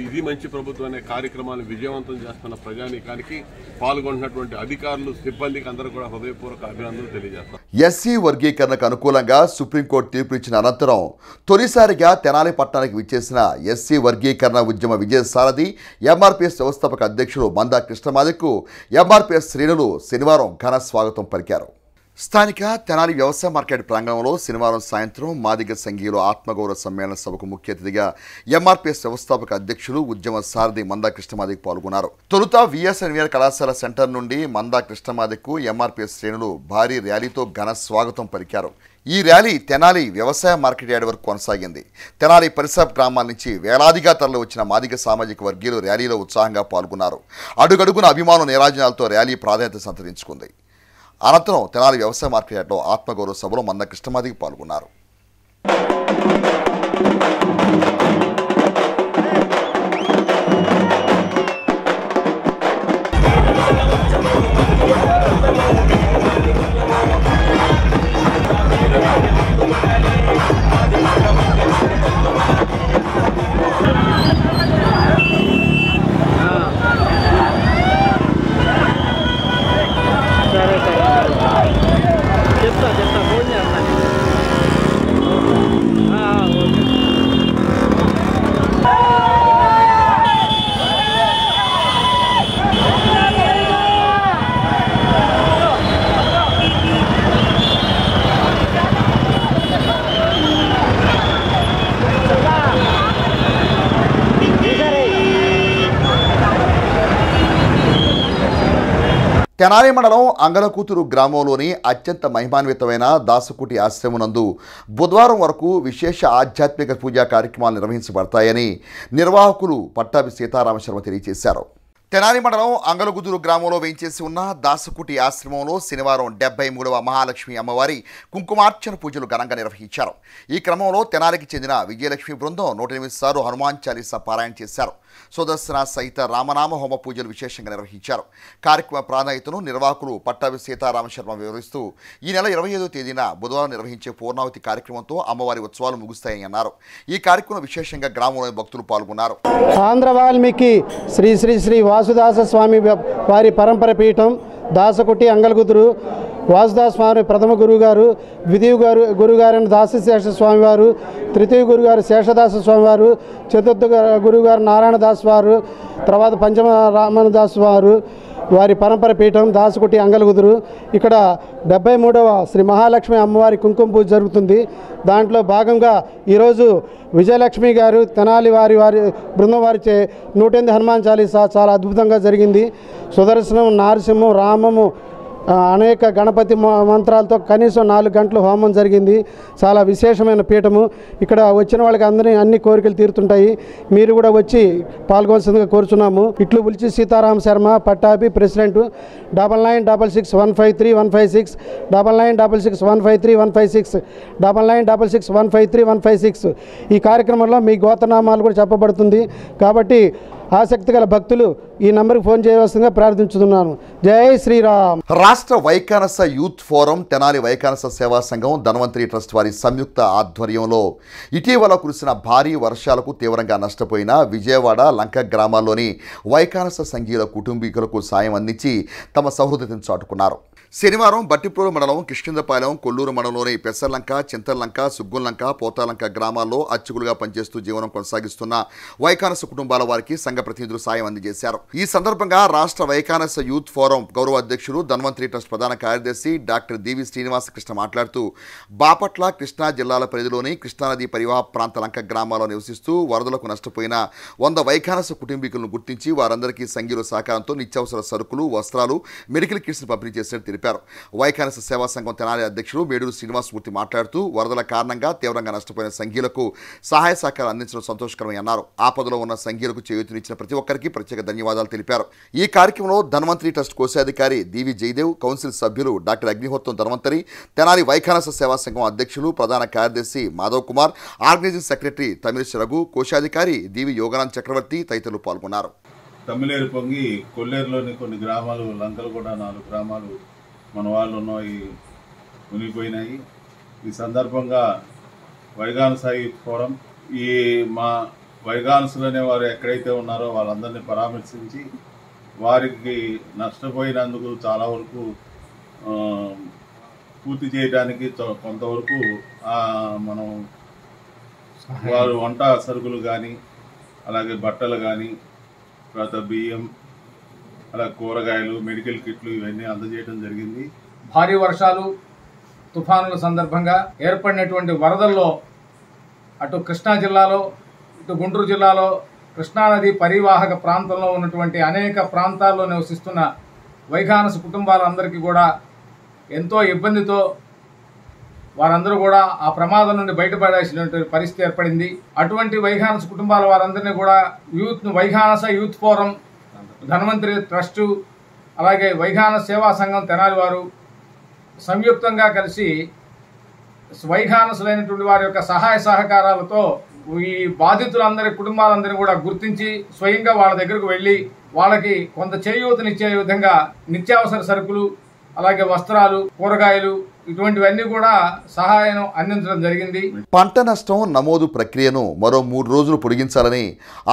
ఇది మంచి ప్రభుత్వం అనే కార్యక్రమాన్ని విజయవంతం చేస్తున్న ప్రజానీకానికి పాల్గొంటున్నటువంటి అధికారులు, సిబ్బందికి అందరూ కూడా హృదయపూర్వక అభినందనలు తెలియజేస్తారు. ఎస్సీ వర్గీకరణకు అనుకూలంగా సుప్రీంకోర్టు తీర్పు ఇచ్చిన అనంతరం తొలిసారిగా తెనాలి పట్టణానికి విచ్చేసిన ఎస్సీ వర్గీకరణ ఉద్యమ విజయసారథి ఎంఆర్పీఎస్ వ్యవస్థాపక అధ్యక్షుడు మందా కృష్ణమాదికు ఎంఆర్పీఎస్ శ్రేణులు శనివారం ఘన స్వాగతం పలికారు. స్థానిక తెనాలి వ్యవసాయ మార్కెట్ ప్రాంగణంలో శనివారం సాయంత్రం మాదిగ సంఘీయులు ఆత్మగౌరవ సమ్మేళన సభకు ముఖ్య అతిథిగా ఎంఆర్పీఎస్ వ్యవస్థాపక అధ్యక్షులు ఉద్యమ సారథి మందా కృష్ణమాదిక్ పాల్గొన్నారు. తొలుత విఎస్ఎన్వీఆర్ కళాశాల సెంటర్ నుండి మందా కృష్ణమాదిక్కు ఎంఆర్పీఎస్ శ్రేణులు భారీ ర్యాలీతో ఘన స్వాగతం పలికారు. ఈ ర్యాలీ తెనాలి వ్యవసాయ మార్కెట్ యార్డ్ వరకు కొనసాగింది. తెనాలి పరిసర గ్రామాల నుంచి వేలాదిగా తరలి వచ్చిన మాదిగ సామాజిక వర్గీయులు ర్యాలీలో ఉత్సాహంగా పాల్గొన్నారు. అడుగడుగున అభిమానుల నీరాజనాలతో ర్యాలీ ప్రాధాన్యత సంతరించుకుంది. అనంతరం తెనాలి వ్యవసాయ మార్కెట్ యార్డ్లో ఆత్మగౌరవ సభలో మందా కృష్ణమాదికి పాల్గొన్నారు. తెనాలి మండలం అంగలకూతురు గ్రామంలోని అత్యంత మహిమాన్వితమైన దాసకుటి ఆశ్రమం నందు బుధవారం వరకు విశేష ఆధ్యాత్మిక పూజా కార్యక్రమాలు నిర్వహించబడతాయని నిర్వాహకులు పట్టాభి సీతారామశర్మ తెలియజేశారు. తెనాలి మండలం అంగలగుదురు గ్రామంలో వేయించేసి ఉన్న దాసకుటి ఆశ్రమంలో శనివారం 73వ మహాలక్ష్మి అమ్మవారి కుంకుమార్చన పూజలు ఘనంగా నిర్వహించారు. ఈ క్రమంలో తెనాలికి చెందిన విజయలక్ష్మి బృందం 108 సార్లు హనుమాన్ చాలీసా పారాయణ చేశారు. సుదర్శన సహిత రామనామ హోమ పూజలు విశేషంగా నిర్వహించారు. కార్యక్రమ ప్రాధాన్యతను నిర్వాహకులు పట్టాభి సీతారామశర్మ వివరిస్తూ ఈ నెల 25వ తేదీన బుధవారం నిర్వహించే పూర్ణావతి కార్యక్రమంతో అమ్మవారి ఉత్సవాలు ముగుస్తాయని అన్నారు. ఈ కార్యక్రమం విశేషంగా గ్రామంలోని భక్తులు పాల్గొన్నారు. ఆంధ్ర వాల్మీకి శ్రీ శ్రీ శ్రీ వాసుదాస స్వామి వారి పరంపర పీఠం దాసకుటి అంగలగుదురు వాసుదాస్ స్వామి ప్రథమ గురువుగారు, ద్వితీయ గురుగారైన దాసశేష స్వామివారు, తృతీయ గురుగారు శేషదాస స్వామివారు, చతుర్థ గురువుగారు నారాయణదాస్ వారు, తర్వాత పంచమ రామదాస్ వారు వారి పరంపర పీఠం దాసకుటి అంగలగుదురు. ఇక్కడ 73వ శ్రీ మహాలక్ష్మి అమ్మవారి కుంకుమ పూజ జరుగుతుంది. దాంట్లో భాగంగా ఈరోజు విజయలక్ష్మి గారు తెనాలి వారి బృందం వారిచే 108 హనుమాన్ చాలీసా చాలా అద్భుతంగా జరిగింది. సుదర్శనం, నారసింహం, రామము, అనేక గణపతి మంత్రాలతో కనీసం 4 గంటలు హోమం జరిగింది. చాలా విశేషమైన పీఠము. ఇక్కడ వచ్చిన వాళ్ళకి అన్ని కోరికలు తీరుతుంటాయి. మీరు కూడా వచ్చి పాల్గొనవలసిందిగా కోరుచున్నాము. ఇట్లు బుల్చి సీతారాం శర్మ, పట్టాభి, ప్రెసిడెంట్. 9966153156, 9966153156, 9966153156. ఈ కార్యక్రమంలో మీ గోత్రనామాలు కూడా చెప్పబడుతుంది కాబట్టి ఆసక్తి గల భక్తులు ఈ నంబర్కి ఫోన్ చేయవలసిందిగా ప్రార్థించుతున్నాను. జై శ్రీరామ్. రాష్ట్ర వైకానస యూత్ ఫోరం, తెనాలి వైకానస సేవా సంఘం, ధన్వంతరి ట్రస్ట్ వారి సంయుక్త ఆధ్వర్యంలో ఇటీవల కురిసిన భారీ వర్షాలకు తీవ్రంగా నష్టపోయిన విజయవాడ, లంక గ్రామాల్లోని వైకానస సంఘీయుల కుటుంబీకులకు సాయం అందించి తమ సహృదయతను చాటుకున్నారు. శనివారం బట్టిప్రోలు మండలం, కిష్కిందపాలెం, కొల్లూరు మండలంలోని పెసర్లంక, చింతర్లంక, సుగ్గుంలంక, పోతాలంక గ్రామాల్లో అర్చకులుగా పనిచేస్తూ జీవనం కొనసాగిస్తున్న వైకానస కుటుంబాల వారికి సంఘ ప్రతినిధులు సాయం అందజేశారు. ఈ సందర్భంగా రాష్ట్ర వైకానస యూత్ ఫోరం గౌరవ అధ్యక్షులు, ధన్వంతరి ట్రస్ట్ ప్రధాన కార్యదర్శి డాక్టర్ డివి శ్రీనివాసకృష్ణ మాట్లాడుతూ బాపట్ల, కృష్ణా జిల్లాల పరిధిలోని కృష్ణానది పరివాహ ప్రాంత లంక గ్రామాల్లో నివసిస్తూ వరదలకు నష్టపోయిన 100 వైకానస కుటుంబీకులను గుర్తించి వారందరికీ సంఘీయుల సహకారంతో నిత్యావసర సరుకులు, వస్త్రాలు, మెడికల్ కిట్స్ పంపిణీ చేసినట్టు తెలిపారు. వైకానస సేవా సంఘం తెనాలి అధ్యక్షులు మేడూరు శ్రీనివాసమూర్తి మాట్లాడుతూ వరదల కారణంగా తీవ్రంగా నష్టపోయిన సంఘీయులకు సహాయ సహకారాలు అందించడం సంతోషకరమని అన్నారు. ఆపదలో ఉన్న సంఘీయులకు చేయూతనిచ్చిన ప్రతి ఒక్కరికి ప్రత్యేక ధన్యవాదాలు తెలిపారు. ఈ కార్యక్రమంలో ధన్వంతరి ట్రస్ట్ కోశాధికారి డివి జయదేవ్, కౌన్సిల్ సభ్యులు డాక్టర్ అగ్నిహోత్రం ధన్వంతరి, తెనాలి వైకానస సేవా సంఘం అధ్యక్షులు ప్రధాన కార్యదర్శి మాధవ్ కుమార్, ఆర్గనైజింగ్ సెక్రటరీ తమిళ రఘు, కోశాధికారి డివి యోగానంద్ చక్రవర్తి తదితరులు పాల్గొన్నారు. తమిళేరు పొంగి కొల్లేరులోని కొన్ని గ్రామాలు, లంకలు కూడా 4 గ్రామాలు మన వాళ్ళు ఉన్నాయి మునిగిపోయినాయి. ఈ సందర్భంగా వైకానస యూత్ ఫోరం మా వైకానసులు అనేవారు ఎక్కడైతే ఉన్నారో వాళ్ళందరినీ పరామర్శించి వారికి నష్టపోయినందుకు చాలా వరకు పూర్తి చేయడానికి కొంతవరకు మనం వారు వంట సరుకులు కానీ, అలాగే బట్టలు కానీ, తర్వాత బియ్యం, అలాగే కూరగాయలు, మెడికల్ కిట్లు ఇవన్నీ అందజేయడం జరిగింది. భారీ వర్షాలు, తుఫానుల సందర్భంగా ఏర్పడినటువంటి వరదల్లో అటు కృష్ణా జిల్లాలో, ఇటు గుంటూరు జిల్లాలో, కృష్ణానది పరివాహక ప్రాంతంలో ఉన్నటువంటి అనేక ప్రాంతాల్లో నివసిస్తున్న వైకానస కుటుంబాలందరికీ కూడా ఎంతో ఇబ్బందితో వారందరూ కూడా ఆ ప్రమాదం నుండి బయటపడాల్సినటువంటి పరిస్థితి ఏర్పడింది. అటువంటి వైకానస కుటుంబాల వారందరినీ కూడా Vaikhanasa youth forum, Dhanvantari trust, అలాగే వైకానస సేవా సంఘం తెనాలి వారు సంయుక్తంగా కలిసి వైకానసులైనటువంటి వారి యొక్క సహాయ సహకారాలతో ఈ బాధితులందరి కుటుంబాలందరినీ కూడా గుర్తించి స్వయంగా వాళ్ళ దగ్గరకు వెళ్ళి వాళ్ళకి కొంత చేయూతనిచ్చే విధంగా నిత్యావసర సరుకులు, అలాగే వస్త్రాలు, కూరగాయలు ఇటువంటివన్నీ కూడా సహాయం అందించడం జరిగింది. పంట నష్టం నమోదు ప్రక్రియను మరో 3 రోజులు పొడిగించాలని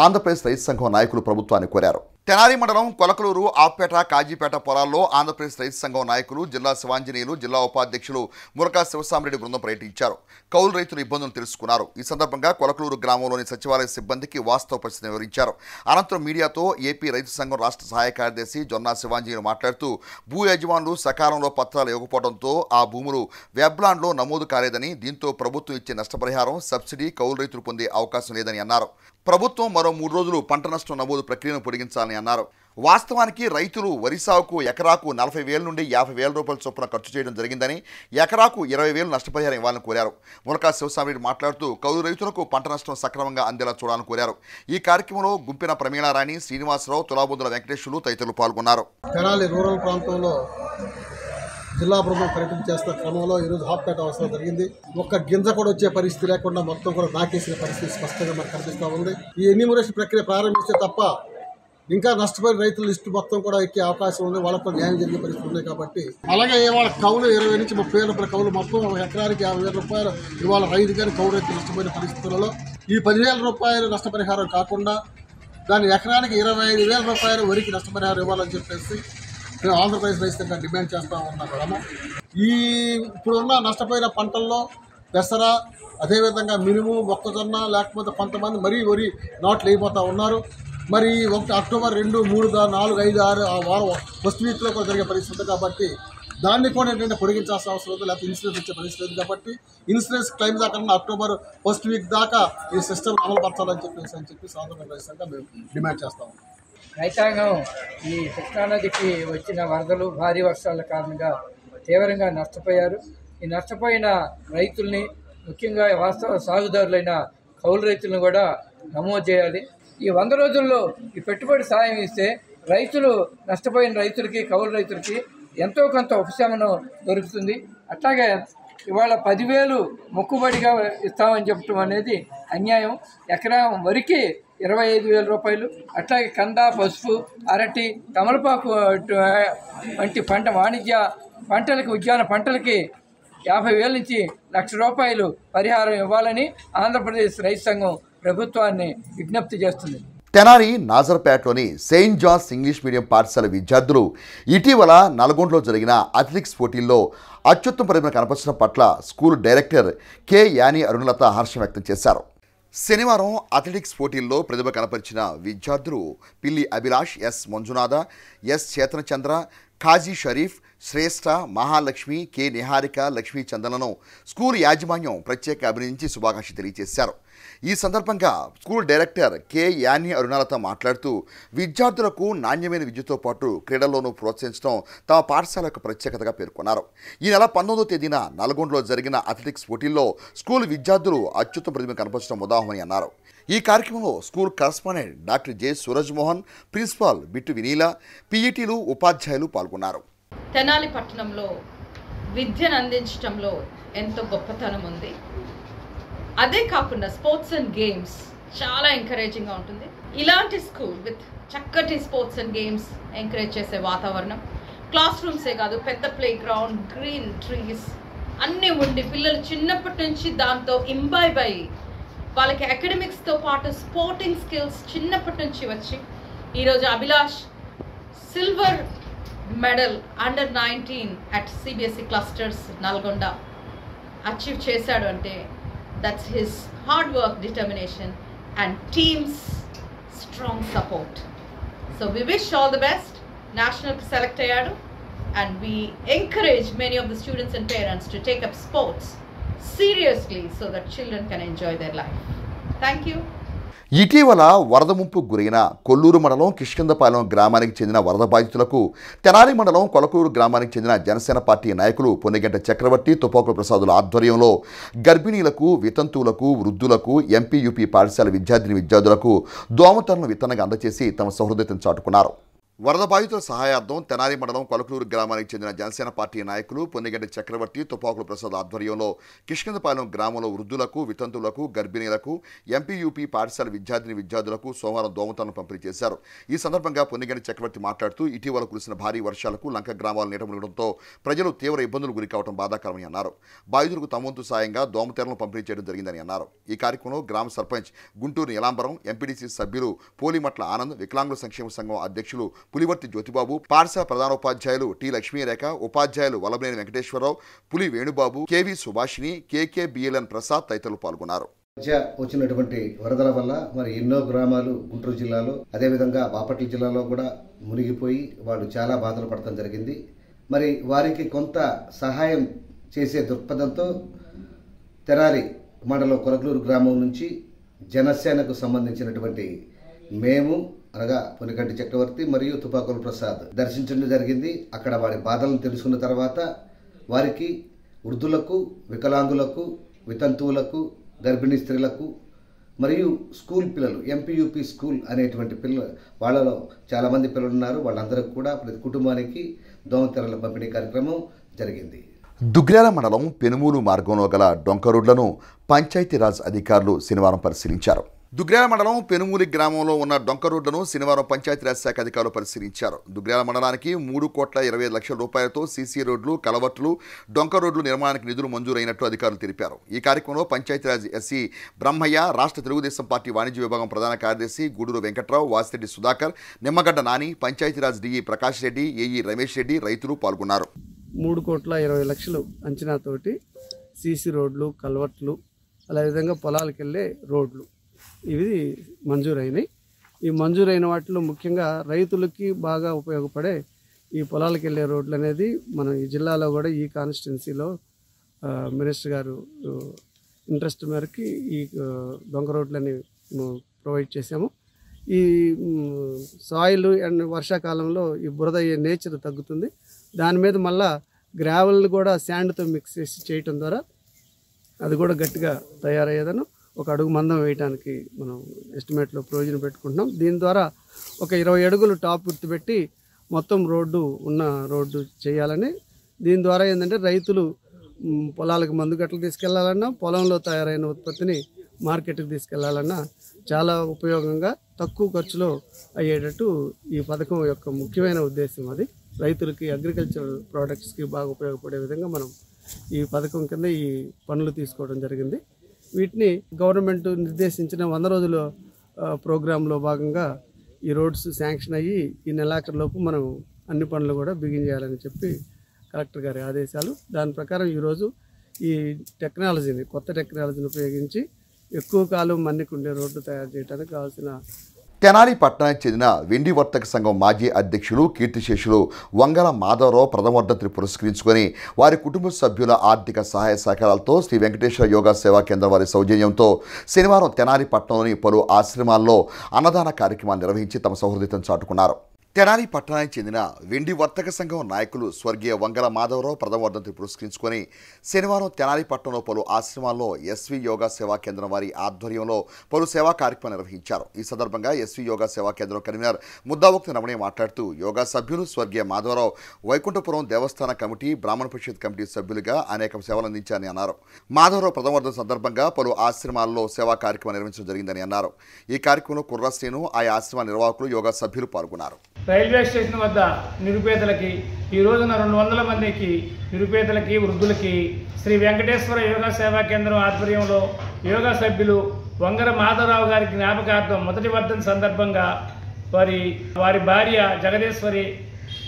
ఆంధ్రప్రదేశ్ రైతు సంఘం నాయకులు ప్రభుత్వాన్ని కోరారు. తెనాలి మండలం కొలకలూరు, ఆప్పేట, కాజీపేట పొలాల్లో ఆంధ్రప్రదేశ్ రైతు సంఘం నాయకులు, జిల్లా శివాంజనేయులు, జిల్లా ఉపాధ్యక్షులు మురకా శివసామిరెడ్డి బృందం పర్యటించారు. కౌలు రైతుల ఇబ్బందులు తెలుసుకున్నారు. ఈ సందర్భంగా కొలకలూరు గ్రామంలోని సచివాలయ సిబ్బందికి వాస్తవ పరిస్థితిని వివరించారు. అనంతరం మీడియాతో ఏపీ రైతు సంఘం రాష్ట్ర సహాయ కార్యదర్శి జొన్నా శివాంజనేయులు మాట్లాడుతూ భూ యజమానులు సకాలంలో పత్రాలు ఇవ్వకపోవడంతో ఆ భూములు వెబ్లాండ్లో నమోదు కాలేదని, దీంతో ప్రభుత్వం ఇచ్చే నష్టపరిహారం, సబ్సిడీ కౌలు రైతులు పొందే అవకాశం లేదని అన్నారు. ప్రభుత్వం మరో 3 రోజులు పంట నష్టం నమోదు ప్రక్రియను పొడిగించాలని అన్నారు. వాస్తవానికి రైతులు వరి సాగుకు ఎకరాకు 40,000 నుండి 50,000 రూపాయల చొప్పున ఖర్చు చేయడం జరిగిందని, ఎకరాకు 20,000 నష్టపరిహారం ఇవ్వాలని కోరారు. మురకా శివసామిరెడ్డి మాట్లాడుతూ కౌలు రైతులకు పంట నష్టం సక్రమంగా అందేలా చూడాలని కోరారు. ఈ కార్యక్రమంలో గుంపిన ప్రమీళారాణి, శ్రీనివాసరావు, తులాబొందుల వెంకటేశ్వర్లు తదితరులు పాల్గొన్నారు. తెనాలి రూరల్ ప్రాంతంలో జిల్లా బృందం పర్యటన చేస్తున్న క్రమంలో ఈరోజు హాఫ్పేట అవసరం జరిగింది. ఒక్క గింజ కూడా వచ్చే పరిస్థితి లేకుండా మొత్తం కూడా నాకేసిన పరిస్థితి స్పష్టంగా మనకు కనిపిస్తూ ఉంది. ఈ ఎన్యూమరేషన్ ప్రక్రియ ప్రారంభిస్తే తప్ప ఇంకా నష్టపోయిన రైతుల లిస్టు మొత్తం కూడా ఎక్కే అవకాశం ఉంది. వాళ్ళకు న్యాయం జరిగే పరిస్థితి ఉన్నాయి కాబట్టి, అలాగే ఇవాళ కౌలు 20 నుంచి 30,000 రూపాయల కౌలు మొత్తం ఎకరానికి 50,000 రూపాయలు ఇవాళ రైతు కానీ కౌలు రైతులు నష్టపోయిన పరిస్థితులలో ఈ 10,000 రూపాయలు నష్టపరిహారం కాకుండా దాని ఎకరానికి 25,000 రూపాయలు వరికి నష్టపరిహారం ఇవ్వాలని చెప్పేసి మేము ఆంధ్రప్రదేశ్ రైతు సంఘం డిమాండ్ చేస్తూ ఉన్నాం. మనము ఇప్పుడున్న నష్టపోయిన పంటల్లో పెసర, అదేవిధంగా మినుము, మొక్కజొన్న, లేకపోతే కొంతమంది మరీ వరి నాట్లు అయిపోతూ ఉన్నారు. మరి అక్టోబర్ 2, 3, 4, 5, 6 ఆ వారం ఫస్ట్ వీక్లో కూడా జరిగే పరిస్థితి కాబట్టి దాన్ని కూడా ఏంటంటే పొడిగించాల్సిన అవసరం ఉంది. లేకపోతే ఇన్సూరెన్స్ వచ్చే పరిస్థితి ఉంది కాబట్టి ఇన్సూరెన్స్ క్లెయిమ్ దాకా అక్టోబర్ ఫస్ట్ వీక్ దాకా ఈ సిస్టమ్ అమలుపరచాలని చెప్పేసి ఆంధ్రప్రదేశ్ రైతు సంఘం మేము డిమాండ్ చేస్తాము. రైతాంగం ఈ కృష్ణానదికి వచ్చిన వరదలు భారీ వర్షాల కారణంగా తీవ్రంగా నష్టపోయారు. ఈ నష్టపోయిన రైతుల్ని, ముఖ్యంగా వాస్తవ సాగుదారులైన కౌలు రైతులను కూడా నమోదు చేయాలి. ఈ 100 రోజుల్లో ఈ పెట్టుబడి సాయం ఇస్తే రైతులు, నష్టపోయిన రైతులకి, కౌలు రైతులకి ఎంతో కొంత ఉపశమనం దొరుకుతుంది. అట్లాగే ఇవాళ 10,000 మొక్కుబడిగా ఇస్తామని చెప్పడం అనేది అన్యాయం. ఎకరం వరికి 25,000 రూపాయలు. అట్లాగే కంద, పసుపు, అరటి, తమలపాకు వంటి వాణిజ్య పంటలకి, ఉద్యాన పంటలకి 50,000 నుంచి 1,00,000 రూపాయలు పరిహారం ఇవ్వాలని ఆంధ్రప్రదేశ్ రైతు సంఘం ప్రభుత్వాన్ని విజ్ఞప్తి చేస్తుంది. తెనాలి నాజర్పేటలోని సెయింట్ జాన్స్ ఇంగ్లీష్ మీడియం పాఠశాల విద్యార్థులు ఇటీవల నల్గొండలో జరిగిన అథ్లెటిక్స్ పోటీల్లో అత్యుత్తమ ప్రతిభ కనపరచడం పట్ల స్కూల్ డైరెక్టర్ కె యాని అరుణలత హర్షం వ్యక్తం చేశారు. శనివారం అథ్లెటిక్స్ పోటీల్లో ప్రతిభ కనపరిచిన విద్యార్థులు పిల్లి అభిలాష్, ఎస్ మంజునాథ, ఎస్ చేతనచంద్ర, ఖాజీ షరీఫ్, శ్రేష్ఠ, మహాలక్ష్మి, కె నిహారిక, లక్ష్మీ చందనను స్కూల్ యాజమాన్యం ప్రత్యేక అభినందించి శుభాకాంక్షలు తెలియజేశారు. ఈ సందర్భంగా స్కూల్ డైరెక్టర్ కె యాని అరుణలత మాట్లాడుతూ విద్యార్థులకు నాణ్యమైన విద్యతో పాటు క్రీడల్లోనూ ప్రోత్సహించడం తమ పాఠశాల యొక్క ప్రత్యేకతగా పేర్కొన్నారు. ఈ నెల 19వ తేదీన నల్గొండలో జరిగిన అథ్లెటిక్స్ పోటీల్లో స్కూల్ విద్యార్థులు అత్యుత్తమ ప్రతిభ కనపరచడం ఉదాహరణని అన్నారు. ఈ కార్యక్రమంలో school correspondent doctor J Suraj Mohan, principal Bittu Vineela, పీఈటీలు, ఉపాధ్యాయులు పాల్గొన్నారు. తెనాలి పట్టణంలో విద్యను అందించడంలో ఎంతో గొప్పతనం ఉంది. అదే కాకుండా స్పోర్ట్స్ అండ్ గేమ్స్ చాలా ఎంకరేజింగ్గా ఉంటుంది. ఇలాంటి స్కూల్ విత్ చక్కటి స్పోర్ట్స్ అండ్ గేమ్స్ ఎంకరేజ్ చేసే వాతావరణం, క్లాస్ రూమ్సే కాదు, పెద్ద ప్లే గ్రౌండ్, గ్రీన్ ట్రీస్ అన్నీ ఉండి పిల్లలు చిన్నప్పటి నుంచి దాంతో ఇంబైబ్ అయ్యి వాళ్ళకి అకాడమిక్స్తో పాటు స్పోర్టింగ్ స్కిల్స్ చిన్నప్పటి నుంచి వచ్చి ఈరోజు Abhilash silver medal under 19 at CBSE clusters Nalgonda achieve చేశాడు అంటే that's his hard work, determination and team's strong support. So we wish all the best. National select ayyadu and we encourage many of the students and parents to take up sports seriously so that children can enjoy their life. Thank you. ఇటీవల వరద ముంపు గురైన కొల్లూరు మండలం కిష్కిందపాలెం గ్రామానికి చెందిన వరద బాధితులకు తెనాలి మండలం కొలకూరు గ్రామానికి చెందిన జనసేన పార్టీ నాయకులు పొన్నిగంట చక్రవర్తి, తుపాకుల ప్రసాదుల ఆధ్వర్యంలో గర్భిణీలకు, వితంతువులకు, వృద్ధులకు, ఎంపీయూపీ పాఠశాల విద్యార్థులకు దోమతెరలను విత్తనంగా అందజేసి తమ సహృదయతను చాటుకున్నారు. వరద బాధితుల సహాయార్థం తెనాలి మండలం కొలకూరు గ్రామానికి చెందిన జనసేన పార్టీ నాయకులు పొన్నిగంటి చక్రవర్తి, తుపాకుల ప్రసాద్ ఆధ్వర్యంలో కిష్కిందపాలెం గ్రామంలో వృద్ధులకు, వితంతువులకు, గర్భిణీలకు, ఎంపీయూపీ పాఠశాల విద్యార్థులకు సోమవారం దోమతెరలను పంపిణీ చేశారు. ఈ సందర్భంగా పొన్నిగంటి చక్రవర్తి మాట్లాడుతూ ఇటీవల కురిసిన భారీ వర్షాలకు లంక గ్రామాలు నీట మునగడంతో ప్రజలు తీవ్ర ఇబ్బందులు గురికావడం బాధాకరమని అన్నారు. బాధితులకు తమ వంతు సాయంగా దోమతెరలను పంపిణీ చేయడం జరిగిందని అన్నారు. ఈ కార్యక్రమంలో గ్రామ సర్పంచ్ గుంటూరు నీలాంబరం, ఎంపీడీసీ సభ్యులు పోలిమట్ల ఆనంద్, వికలాంగుల సంక్షేమ సంఘం అధ్యక్షులు పులివర్తి జ్యోతిబాబు, పాఠశాల ప్రధానోపాధ్యాయులు టి లక్ష్మీరేఖ, ఉపాధ్యాయులు వల్లభనేని వెంకటేశ్వరరావు, పులి వేణుబాబు, కేవి సుభాషిణి, కేకేబిఎల్ఎన్ ప్రసాద్ తదితరులు పాల్గొన్నారు. వచ్చినటువంటి వరదల వల్ల మరి ఎన్నో గ్రామాలు గుంటూరు జిల్లాలో, అదేవిధంగా బాపట్ల జిల్లాలో కూడా మునిగిపోయి వాళ్ళు చాలా బాధలు పడటం జరిగింది. మరి వారికి కొంత సహాయం చేసే దృక్పథంతో తెనాలి మండలం కొలకూరు గ్రామం నుంచి జనసేనకు సంబంధించినటువంటి మేము అనగా పొన్నిగంటి చక్రవర్తి మరియు తుపాకుల ప్రసాద్ దర్శించడం జరిగింది. అక్కడ వారి బాధలను తెలుసుకున్న తర్వాత వారికి వృద్ధులకు, వికలాంగులకు, వితంతువులకు, గర్భిణీ స్త్రీలకు మరియు స్కూల్ పిల్లలు, ఎంపీయూపీ స్కూల్ అనేటువంటి వాళ్ళలో చాలామంది పిల్లలు ఉన్నారు. వాళ్ళందరికీ కూడా ప్రతి కుటుంబానికి దోమతెరల పంపిణీ కార్యక్రమం జరిగింది. దుగ్గ్యాల మండలం పెనుమూలు మార్గంలో గల డొంక రోడ్లను పంచాయతీరాజ్ అధికారులు శనివారం పరిశీలించారు. దుగ్గ్యాల మండలం పెనుమూలి గ్రామంలో ఉన్న డొంక రోడ్లను శనివారం పంచాయతీరాజ్ శాఖ అధికారులు పరిశీలించారు. దుగ్గ్యాల మండలానికి 3,25,00,000 రూపాయలతో సీసీ రోడ్లు, కలవట్లు, డొంక రోడ్లు నిర్మాణానికి నిధులు మంజూరైనట్లు అధికారులు తెలిపారు. ఈ కార్యక్రమంలో పంచాయతీరాజ్ ఎస్సీ బ్రహ్మయ్య, రాష్ట్ర తెలుగుదేశం పార్టీ వాణిజ్య విభాగం ప్రధాన కార్యదర్శి గూడూరు వెంకట్రావు, వాసిరెడ్డి సుధాకర్, నిమ్మగడ్డ నాని, పంచాయతీరాజ్ డిఈ ప్రకాష్ రెడ్డి, ఏఈ రమేష్ రెడ్డి, రైతులు పాల్గొన్నారు. 3,20,00,000 అంచనాతోటి సీసీ రోడ్లు, కల్వర్ట్లు, అదేవిధంగా పొలాలకు వెళ్ళే రోడ్లు ఇవి మంజూరైనాయి. ఈ మంజూరైన వాటిలో ముఖ్యంగా రైతులకి బాగా ఉపయోగపడే ఈ పొలాలకు వెళ్ళే రోడ్లు అనేది మన ఈ జిల్లాలో కూడా ఈ కాన్స్టిట్యున్సీలో మినిస్టర్ గారు ఇంట్రెస్ట్ మేరకు ఈ దొంగ రోడ్లని ప్రొవైడ్ చేసాము. ఈ సాయిల్ అండ్ వర్షాకాలంలో ఈ బురద అయ్యే నేచర్ తగ్గుతుంది. దాని మీద మళ్ళా గ్రావెల్ కూడా శాండ్తో మిక్స్ చేసి చేయటం ద్వారా అది కూడా గట్టిగా తయారయ్యేదను ఒక అడుగు మందం వేయడానికి మనం ఎస్టిమేట్లో ప్రయోజనం పెట్టుకుంటున్నాం. దీని ద్వారా ఒక 20 అడుగులు టాప్ విడ్త్ పెట్టి మొత్తం రోడ్డు చేయాలని. దీని ద్వారా ఏంటంటే రైతులు పొలాలకు మందు గట్టలు తీసుకెళ్లాలన్నా, పొలంలో తయారైన ఉత్పత్తిని మార్కెట్కి తీసుకెళ్లాలన్నా చాలా ఉపయోగంగా తక్కువ ఖర్చులో అయ్యేటట్టు ఈ పథకం యొక్క ముఖ్యమైన ఉద్దేశం అది. రైతులకి అగ్రికల్చర్ ప్రోడక్ట్స్కి బాగా ఉపయోగపడే విధంగా మనం ఈ పథకం కింద ఈ పనులు తీసుకోవడం జరిగింది. వీటిని గవర్నమెంట్ నిర్దేశించిన 100 రోజుల ప్రోగ్రాంలో భాగంగా ఈ రోడ్స్ శాంక్షన్ అయ్యి ఈ నెలాఖరులోపు మనం అన్ని పనులు కూడా బిగిన్ చేయాలని చెప్పి కలెక్టర్ గారి ఆదేశాలు. దాని ప్రకారం ఈరోజు ఈ కొత్త టెక్నాలజీని ఉపయోగించి ఎక్కువ కాలం మన్నిక ఉండే రోడ్డు తయారు చేయడానికి కావాల్సిన తెనాలి పట్టణానికి చెందిన వెండి వర్తక సంఘం మాజీ అధ్యక్షులు కీర్తిశేషులు వంగల మాధవరావు ప్రథమ వర్ధంతిని పురస్కరించుకొని వారి కుటుంబ సభ్యుల ఆర్థిక సహాయ సహకారాలతో శ్రీ వెంకటేశ్వర యోగా సేవా కేంద్రం వారి సౌజన్యంతో శనివారం తెనాలి పట్టణంలోని పలు ఆశ్రమాల్లో అన్నదాన కార్యక్రమాన్ని నిర్వహించి తమ సౌహృదతను చాటుకున్నారు. తెనాలి పట్టణానికి చెందిన వెండి వర్తక సంఘం నాయకులు స్వర్గీయ వంగల మాధవరావు ప్రథమ వర్ధంతిని పురస్కరించుకొని శనివారం తెనాలి పట్టణంలో పలు ఆశ్రమాల్లో ఎస్వి యోగా సేవా కేంద్రం వారి ఆధ్వర్యంలో పలు సేవా కార్యక్రమాలు నిర్వహించారు. ఈ సందర్భంగా ఎస్వి యోగా సేవా కేంద్రం కన్వీనర్ ముద్దావక్తి రమణయ్య మాట్లాడుతూ యోగా సభ్యులు స్వర్గీయ మాధవరావు వైకుంఠపురం దేవస్థాన కమిటీ బ్రాహ్మణ పరిషత్ కమిటీ సభ్యులుగా అనేక సేవలు అందించారని అన్నారు. మాధవరావు ప్రథమ వర్ధంతి సందర్భంగా పలు ఆశ్రమాల్లో సేవా కార్యక్రమం నిర్వహించడం జరిగిందని అన్నారు. ఈ కార్యక్రమంలో కుర్రశ్రీను ఆయా ఆశ్రమ నిర్వాహకులు యోగా సభ్యులు పాల్గొన్నారు. రైల్వే స్టేషన్ వద్ద నిరుపేదలకి ఈ రోజున 200 మందికి నిరుపేదలకి వృద్ధులకి శ్రీ వెంకటేశ్వర యోగా సేవా కేంద్రం ఆధ్వర్యంలో యోగా సభ్యులు వంగర మాధవరావు గారి జ్ఞాపకార్థం మొదటి వర్ధంతి సందర్భంగా వారి భార్య జగదీశ్వరి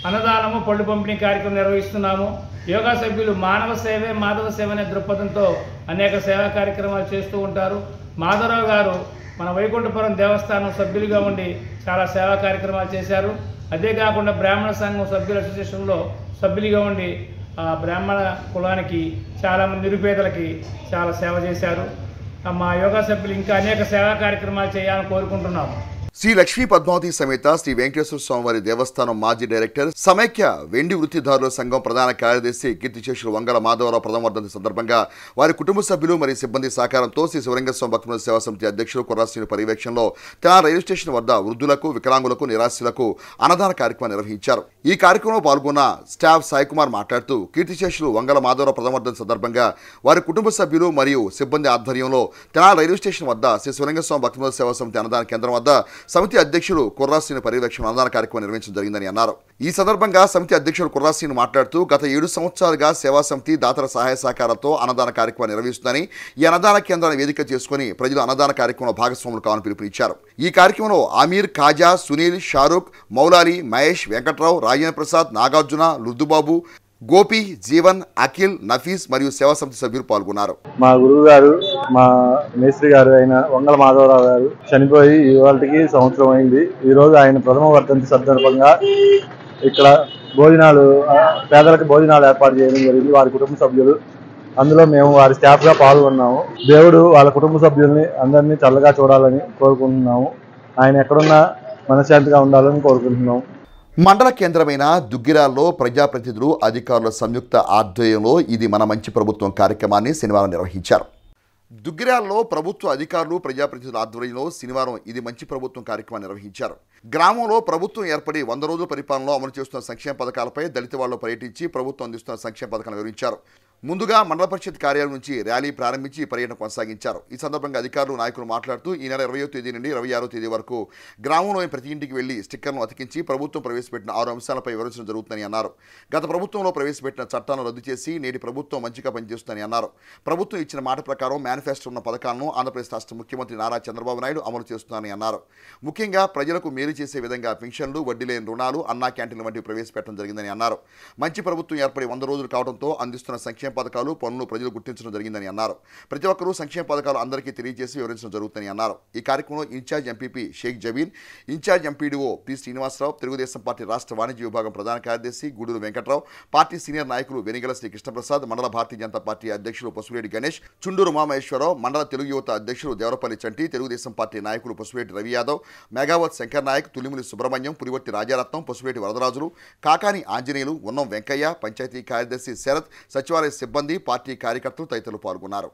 అన్నదానము పళ్ళు పంపిణీ కార్యక్రమం నిర్వహిస్తున్నాము. యోగా సభ్యులు మానవ సేవే మాధవ సేవ అనే దృక్పథంతో అనేక సేవా కార్యక్రమాలు చేస్తూ ఉంటారు. మాధవరావు గారు మన వైకుంఠపురం దేవస్థానం సభ్యులుగా ఉండి చాలా సేవా కార్యక్రమాలు చేశారు. అదే కాకుండా బ్రాహ్మణ సంఘం సభ్యుల అసోసియేషన్లో సభ్యులుగా ఉండి ఆ బ్రాహ్మణ కులానికి చాలామంది నిరుపేదలకి చాలా సేవ చేశారు. మా యోగా సభ్యులు ఇంకా అనేక సేవా కార్యక్రమాలు చేయాలని కోరుకుంటున్నాము. శ్రీ లక్ష్మీ పద్మావతి సమేత శ్రీ వెంకటేశ్వర స్వామివారి దేవస్థానం మాజీ డైరెక్టర్ సమైక్య వెండి వృత్తిదారుల సంఘం ప్రధాన కార్యదర్శి కీర్తిశేషులు వంగల మాధవరావు ప్రథమ వర్ధంతి సందర్భంగా వారి కుటుంబ సభ్యులు మరియు సిబ్బంది సహకారంతో శ్రీ శివలింగస్వామి భక్తుల సేవా సమితి అధ్యక్షులు కుర్రాశ్రీని పర్యవేక్షణలో తెనాలి రైల్వే స్టేషన్ వద్ద వృద్ధులకు, వికలాంగులకు, నిరాశ్రులకు అన్నదాన కార్యక్రమం నిర్వహించారు. ఈ కార్యక్రమంలో పాల్గొన్న స్టాఫ్ సాయి కుమార్ మాట్లాడుతూ కీర్తిశేషులు వంగల మాధవరావు ప్రథమ వర్ధంతి సందర్భంగా వారి కుటుంబ సభ్యులు మరియు సిబ్బంది ఆధ్వర్యంలో తెనాలి రైల్వే స్టేషన్ వద్ద శ్రీ శివలింగస్వామి భక్తుల సేవా సమితి అన్నదాన కేంద్రం వద్ద సమితి అధ్యక్షులు కుర్రాశ్రీని పర్యవేక్షణ అన్నదాన కార్యక్రమం నిర్వహించడం జరిగిందని అన్నారు. ఈ సందర్భంగా సమితి అధ్యక్షులు కుర్రాశ్రీని మాట్లాడుతూ గత 7 సంవత్సరాలుగా సేవా సమితి దాతల సహాయ సహకారాలతో అన్నదాన కార్యక్రమం నిర్వహిస్తుందని, ఈ అన్నదాన కేంద్రాన్ని వేదిక చేసుకుని ప్రజలు అన్నదాన కార్యక్రమంలో భాగస్వాములు కావాలని పిలుపునిచ్చారు. ఈ కార్యక్రమంలో ఆమీర్, ఖాజా, సునీల్, షారూక్, మౌలాలి, మహేష్, వెంకట్రావు, రాజేంద్ర ప్రసాద్, నాగార్జున, లుర్దుబాబు, గోపి, జీవన్, అఖిల్, నఫీస్ మరియు సేవా సమితి సభ్యులు పాల్గొన్నారు. మా గురువు గారు, మా మేస్త్రి గారు అయిన వంగల మాధవరావు గారు చనిపోయి ఇవాళకి సంవత్సరం అయింది. ఈరోజు ఆయన ప్రథమ వర్ధంతి సందర్భంగా ఇక్కడ భోజనాలు, పేదలకు భోజనాలు ఏర్పాటు చేయడం జరిగింది. వారి కుటుంబ సభ్యులు, అందులో మేము వారి స్టాఫ్గా పాల్గొన్నాము. దేవుడు వాళ్ళ కుటుంబ సభ్యుల్ని అందరినీ చల్లగా చూడాలని కోరుకుంటున్నాము. ఆయన ఎక్కడున్నా మనశ్శాంతిగా ఉండాలని కోరుకుంటున్నాము. మండల కేంద్రమైన దుగ్గిరాల్లో ప్రజాప్రతినిధులు, అధికారుల సంయుక్త ఆధ్వర్యంలో ఇది మన మంచి ప్రభుత్వం కార్యక్రమాన్ని శనివారం నిర్వహించారు. దుగ్గిరాల్లో ప్రభుత్వ అధికారులు, ప్రజాప్రతినిధుల ఆధ్వర్యంలో శనివారం ఇది మంచి ప్రభుత్వం కార్యక్రమాన్ని నిర్వహించారు. గ్రామంలో ప్రభుత్వం ఏర్పడి 100 రోజుల పరిపాలనలో అమలు చేస్తున్న సంక్షేమ పథకాలపై దళిత వాళ్ళు పర్యటించి ప్రభుత్వం అందిస్తున్న సంక్షేమ పథకాలను వివరించారు. ముందుగా మండల పరిషత్ కార్యాలయం నుంచి ర్యాలీ ప్రారంభించి పర్యటన కొనసాగించారు. ఈ సందర్భంగా అధికారులు, నాయకులు మాట్లాడుతూ ఈ నెల 20వ తేదీ నుండి 26వ తేదీ వరకు గ్రామంలోని ప్రతి ఇంటికి వెళ్లి స్టిక్కర్లను అతికించి ప్రభుత్వం ప్రవేశపెట్టిన 6 అంశాలపై వివరించడం జరుగుతుందని అన్నారు. గత ప్రభుత్వంలో ప్రవేశపెట్టిన చట్టాలను రద్దు చేసి నేటి ప్రభుత్వం మంచిగా పనిచేస్తుందని అన్నారు. ప్రభుత్వం ఇచ్చిన మాట ప్రకారం మేనిఫెస్టో ఉన్న పథకాలను ఆంధ్రప్రదేశ్ రాష్ట్ర ముఖ్యమంత్రి నారా చంద్రబాబు నాయుడు అమలు చేస్తున్నారని అన్నారు. ముఖ్యంగా ప్రజలకు మేలు చేసే విధంగా పెన్షన్లు, వడ్డీ లేని రుణాలు, అన్నా క్యాంటీన్లు వంటివి ప్రవేశపెట్టడం జరిగిందని అన్నారు. మంచి ప్రభుత్వం ఏర్పడి 100 రోజులు కావడంతో అందిస్తున్న సంక్షేమ సంక్షేమ పథకాలు పనులు ప్రజలు గుర్తించడం జరిగిందని అన్నారు. ప్రతి ఒక్కరూ సంక్షేమ పథకాలు అందరికీ తెలియజేసి వివరించడం జరుగుతుందని అన్నారు. ఈ కార్యక్రమంలో incharge MPP Sheikh Jabeen, incharge MPDO P Srinivasarao, Telugudesam party రాష్ట్ర వాణిజ్య విభాగం ప్రధాన కార్యదర్శి గూడూరు వెంకట్రావు, పార్టీ సీనియర్ నాయకులు వెనిగల శ్రీ కృష్ణప్రసాద్, మండల భారతీయ జనతా పార్టీ అధ్యక్షులు పసుపులేటి గణేష్, చుండూరు మామేశ్వరరావు, మండల తెలుగు యువత అధ్యక్షులు దేవరపల్లి చంటి, తెలుగుదేశం పార్టీ నాయకులు పసుపులేటి రవి యాదవ్, మేఘావత్ శంకర్ నాయక్, తులిములి సుబ్రహ్మణ్యం, పులివర్తి రాజారత్నం, పసుపులేటి వరదరాజులు, కాకాని ఆంజనేయులు, ఉన్నం వెంకయ్య, పంచాయతీ కార్యదర్శి శరత్, సచివాలయ సిబ్బంది, పార్టీ కార్యకర్తలు తదితరులు పాల్గొన్నారు.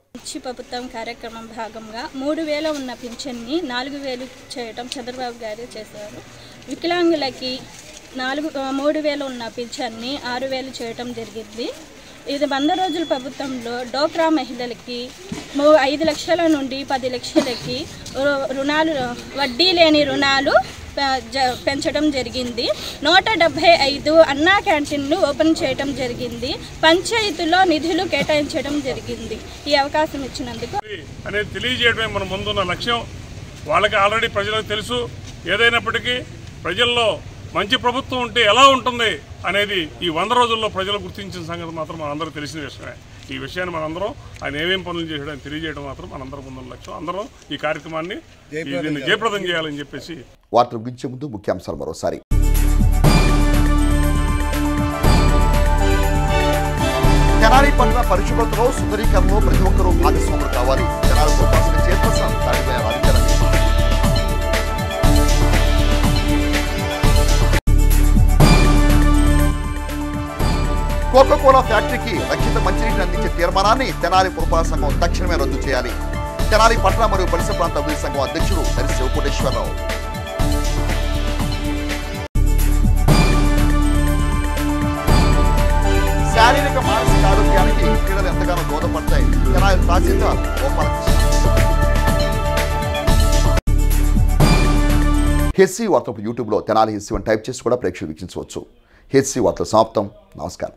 ప్రభుత్వం కార్యక్రమం భాగంగా 3,000 ఉన్న పింఛన్ని 4,000 చేయడం చంద్రబాబు గారు చేశారు. వికలాంగులకి 3,000 ఉన్న పింఛన్ని 6,000 చేయడం జరిగింది. ఇది 100 రోజుల ప్రభుత్వంలో డోక్రా మహిళలకి 5 లక్షల నుండి 10 లక్షలకి రుణాలు, వడ్డీ లేని రుణాలు పెంచడం జరిగింది. 175 అన్నా క్యాంటీన్లు ఓపెన్ చేయడం జరిగింది. పంచాయతీలో నిధులు కేటాయించడం జరిగింది. ఈ అవకాశం ఇచ్చినందుకు అనేది తెలియజేయడమే మన ముందున్న లక్ష్యం. వాళ్ళకి ఆల్రెడీ ప్రజలకు తెలుసు. ఏదైనప్పటికీ ప్రజల్లో మంచి ప్రభుత్వం ఉంటే ఎలా ఉంటుంది అనేది ఈ 100 రోజుల్లో ప్రజలు గుర్తించిన సంగతి మాత్రం మనందరూ తెలిసిన విషయమే. ఈ విషయాన్ని మనందరం ఆయన ఏమేం పనులు చేసాడని తెలియజేయడం మాత్రం మనందరం ముందున్న లక్ష్యం. అందరం ఈ కార్యక్రమాన్ని జయప్రదం చేయాలని చెప్పేసి. వార్తలు ముగించే ముందు ముఖ్యాంశాలు మరోసారి. తెనాలి పట్టణ పరిశుభ్రతలో సుందరీకరణలో ప్రతి ఒక్కరూ భాగస్వాములు కావాలి. తెనాలి ఉపాసన చైర్పర్సన్ తాడిపోయిన రాధికరణ. కోకోకోలా ఫ్యాక్టరీకి రక్షిత మంచినీటిని అందించే తీర్మానాన్ని తెనాలి పురపాలక సంఘం తక్షణమే రద్దు చేయాలి. తెనాలి పట్టణ మరియు పరిసర ప్రాంత అభివృద్ధి సంఘం అధ్యక్షుడు నరి శివకోటేశ్వరరావు. శారీరక మానసిక ఆరోగ్యానికి క్రీడలు ఎంతగానో దోహదపడతాయి. తెనాలి తహసీల్దార్ గోపాలకృష్ణ. హెచ్సి వార్తలు యూట్యూబ్లో తెనాలి హెచ్సి అని టైప్ చేసి కూడా ప్రేక్షకులు వీక్షించవచ్చు. హెచ్సి వార్తలు సమాప్తం. నమస్కారం.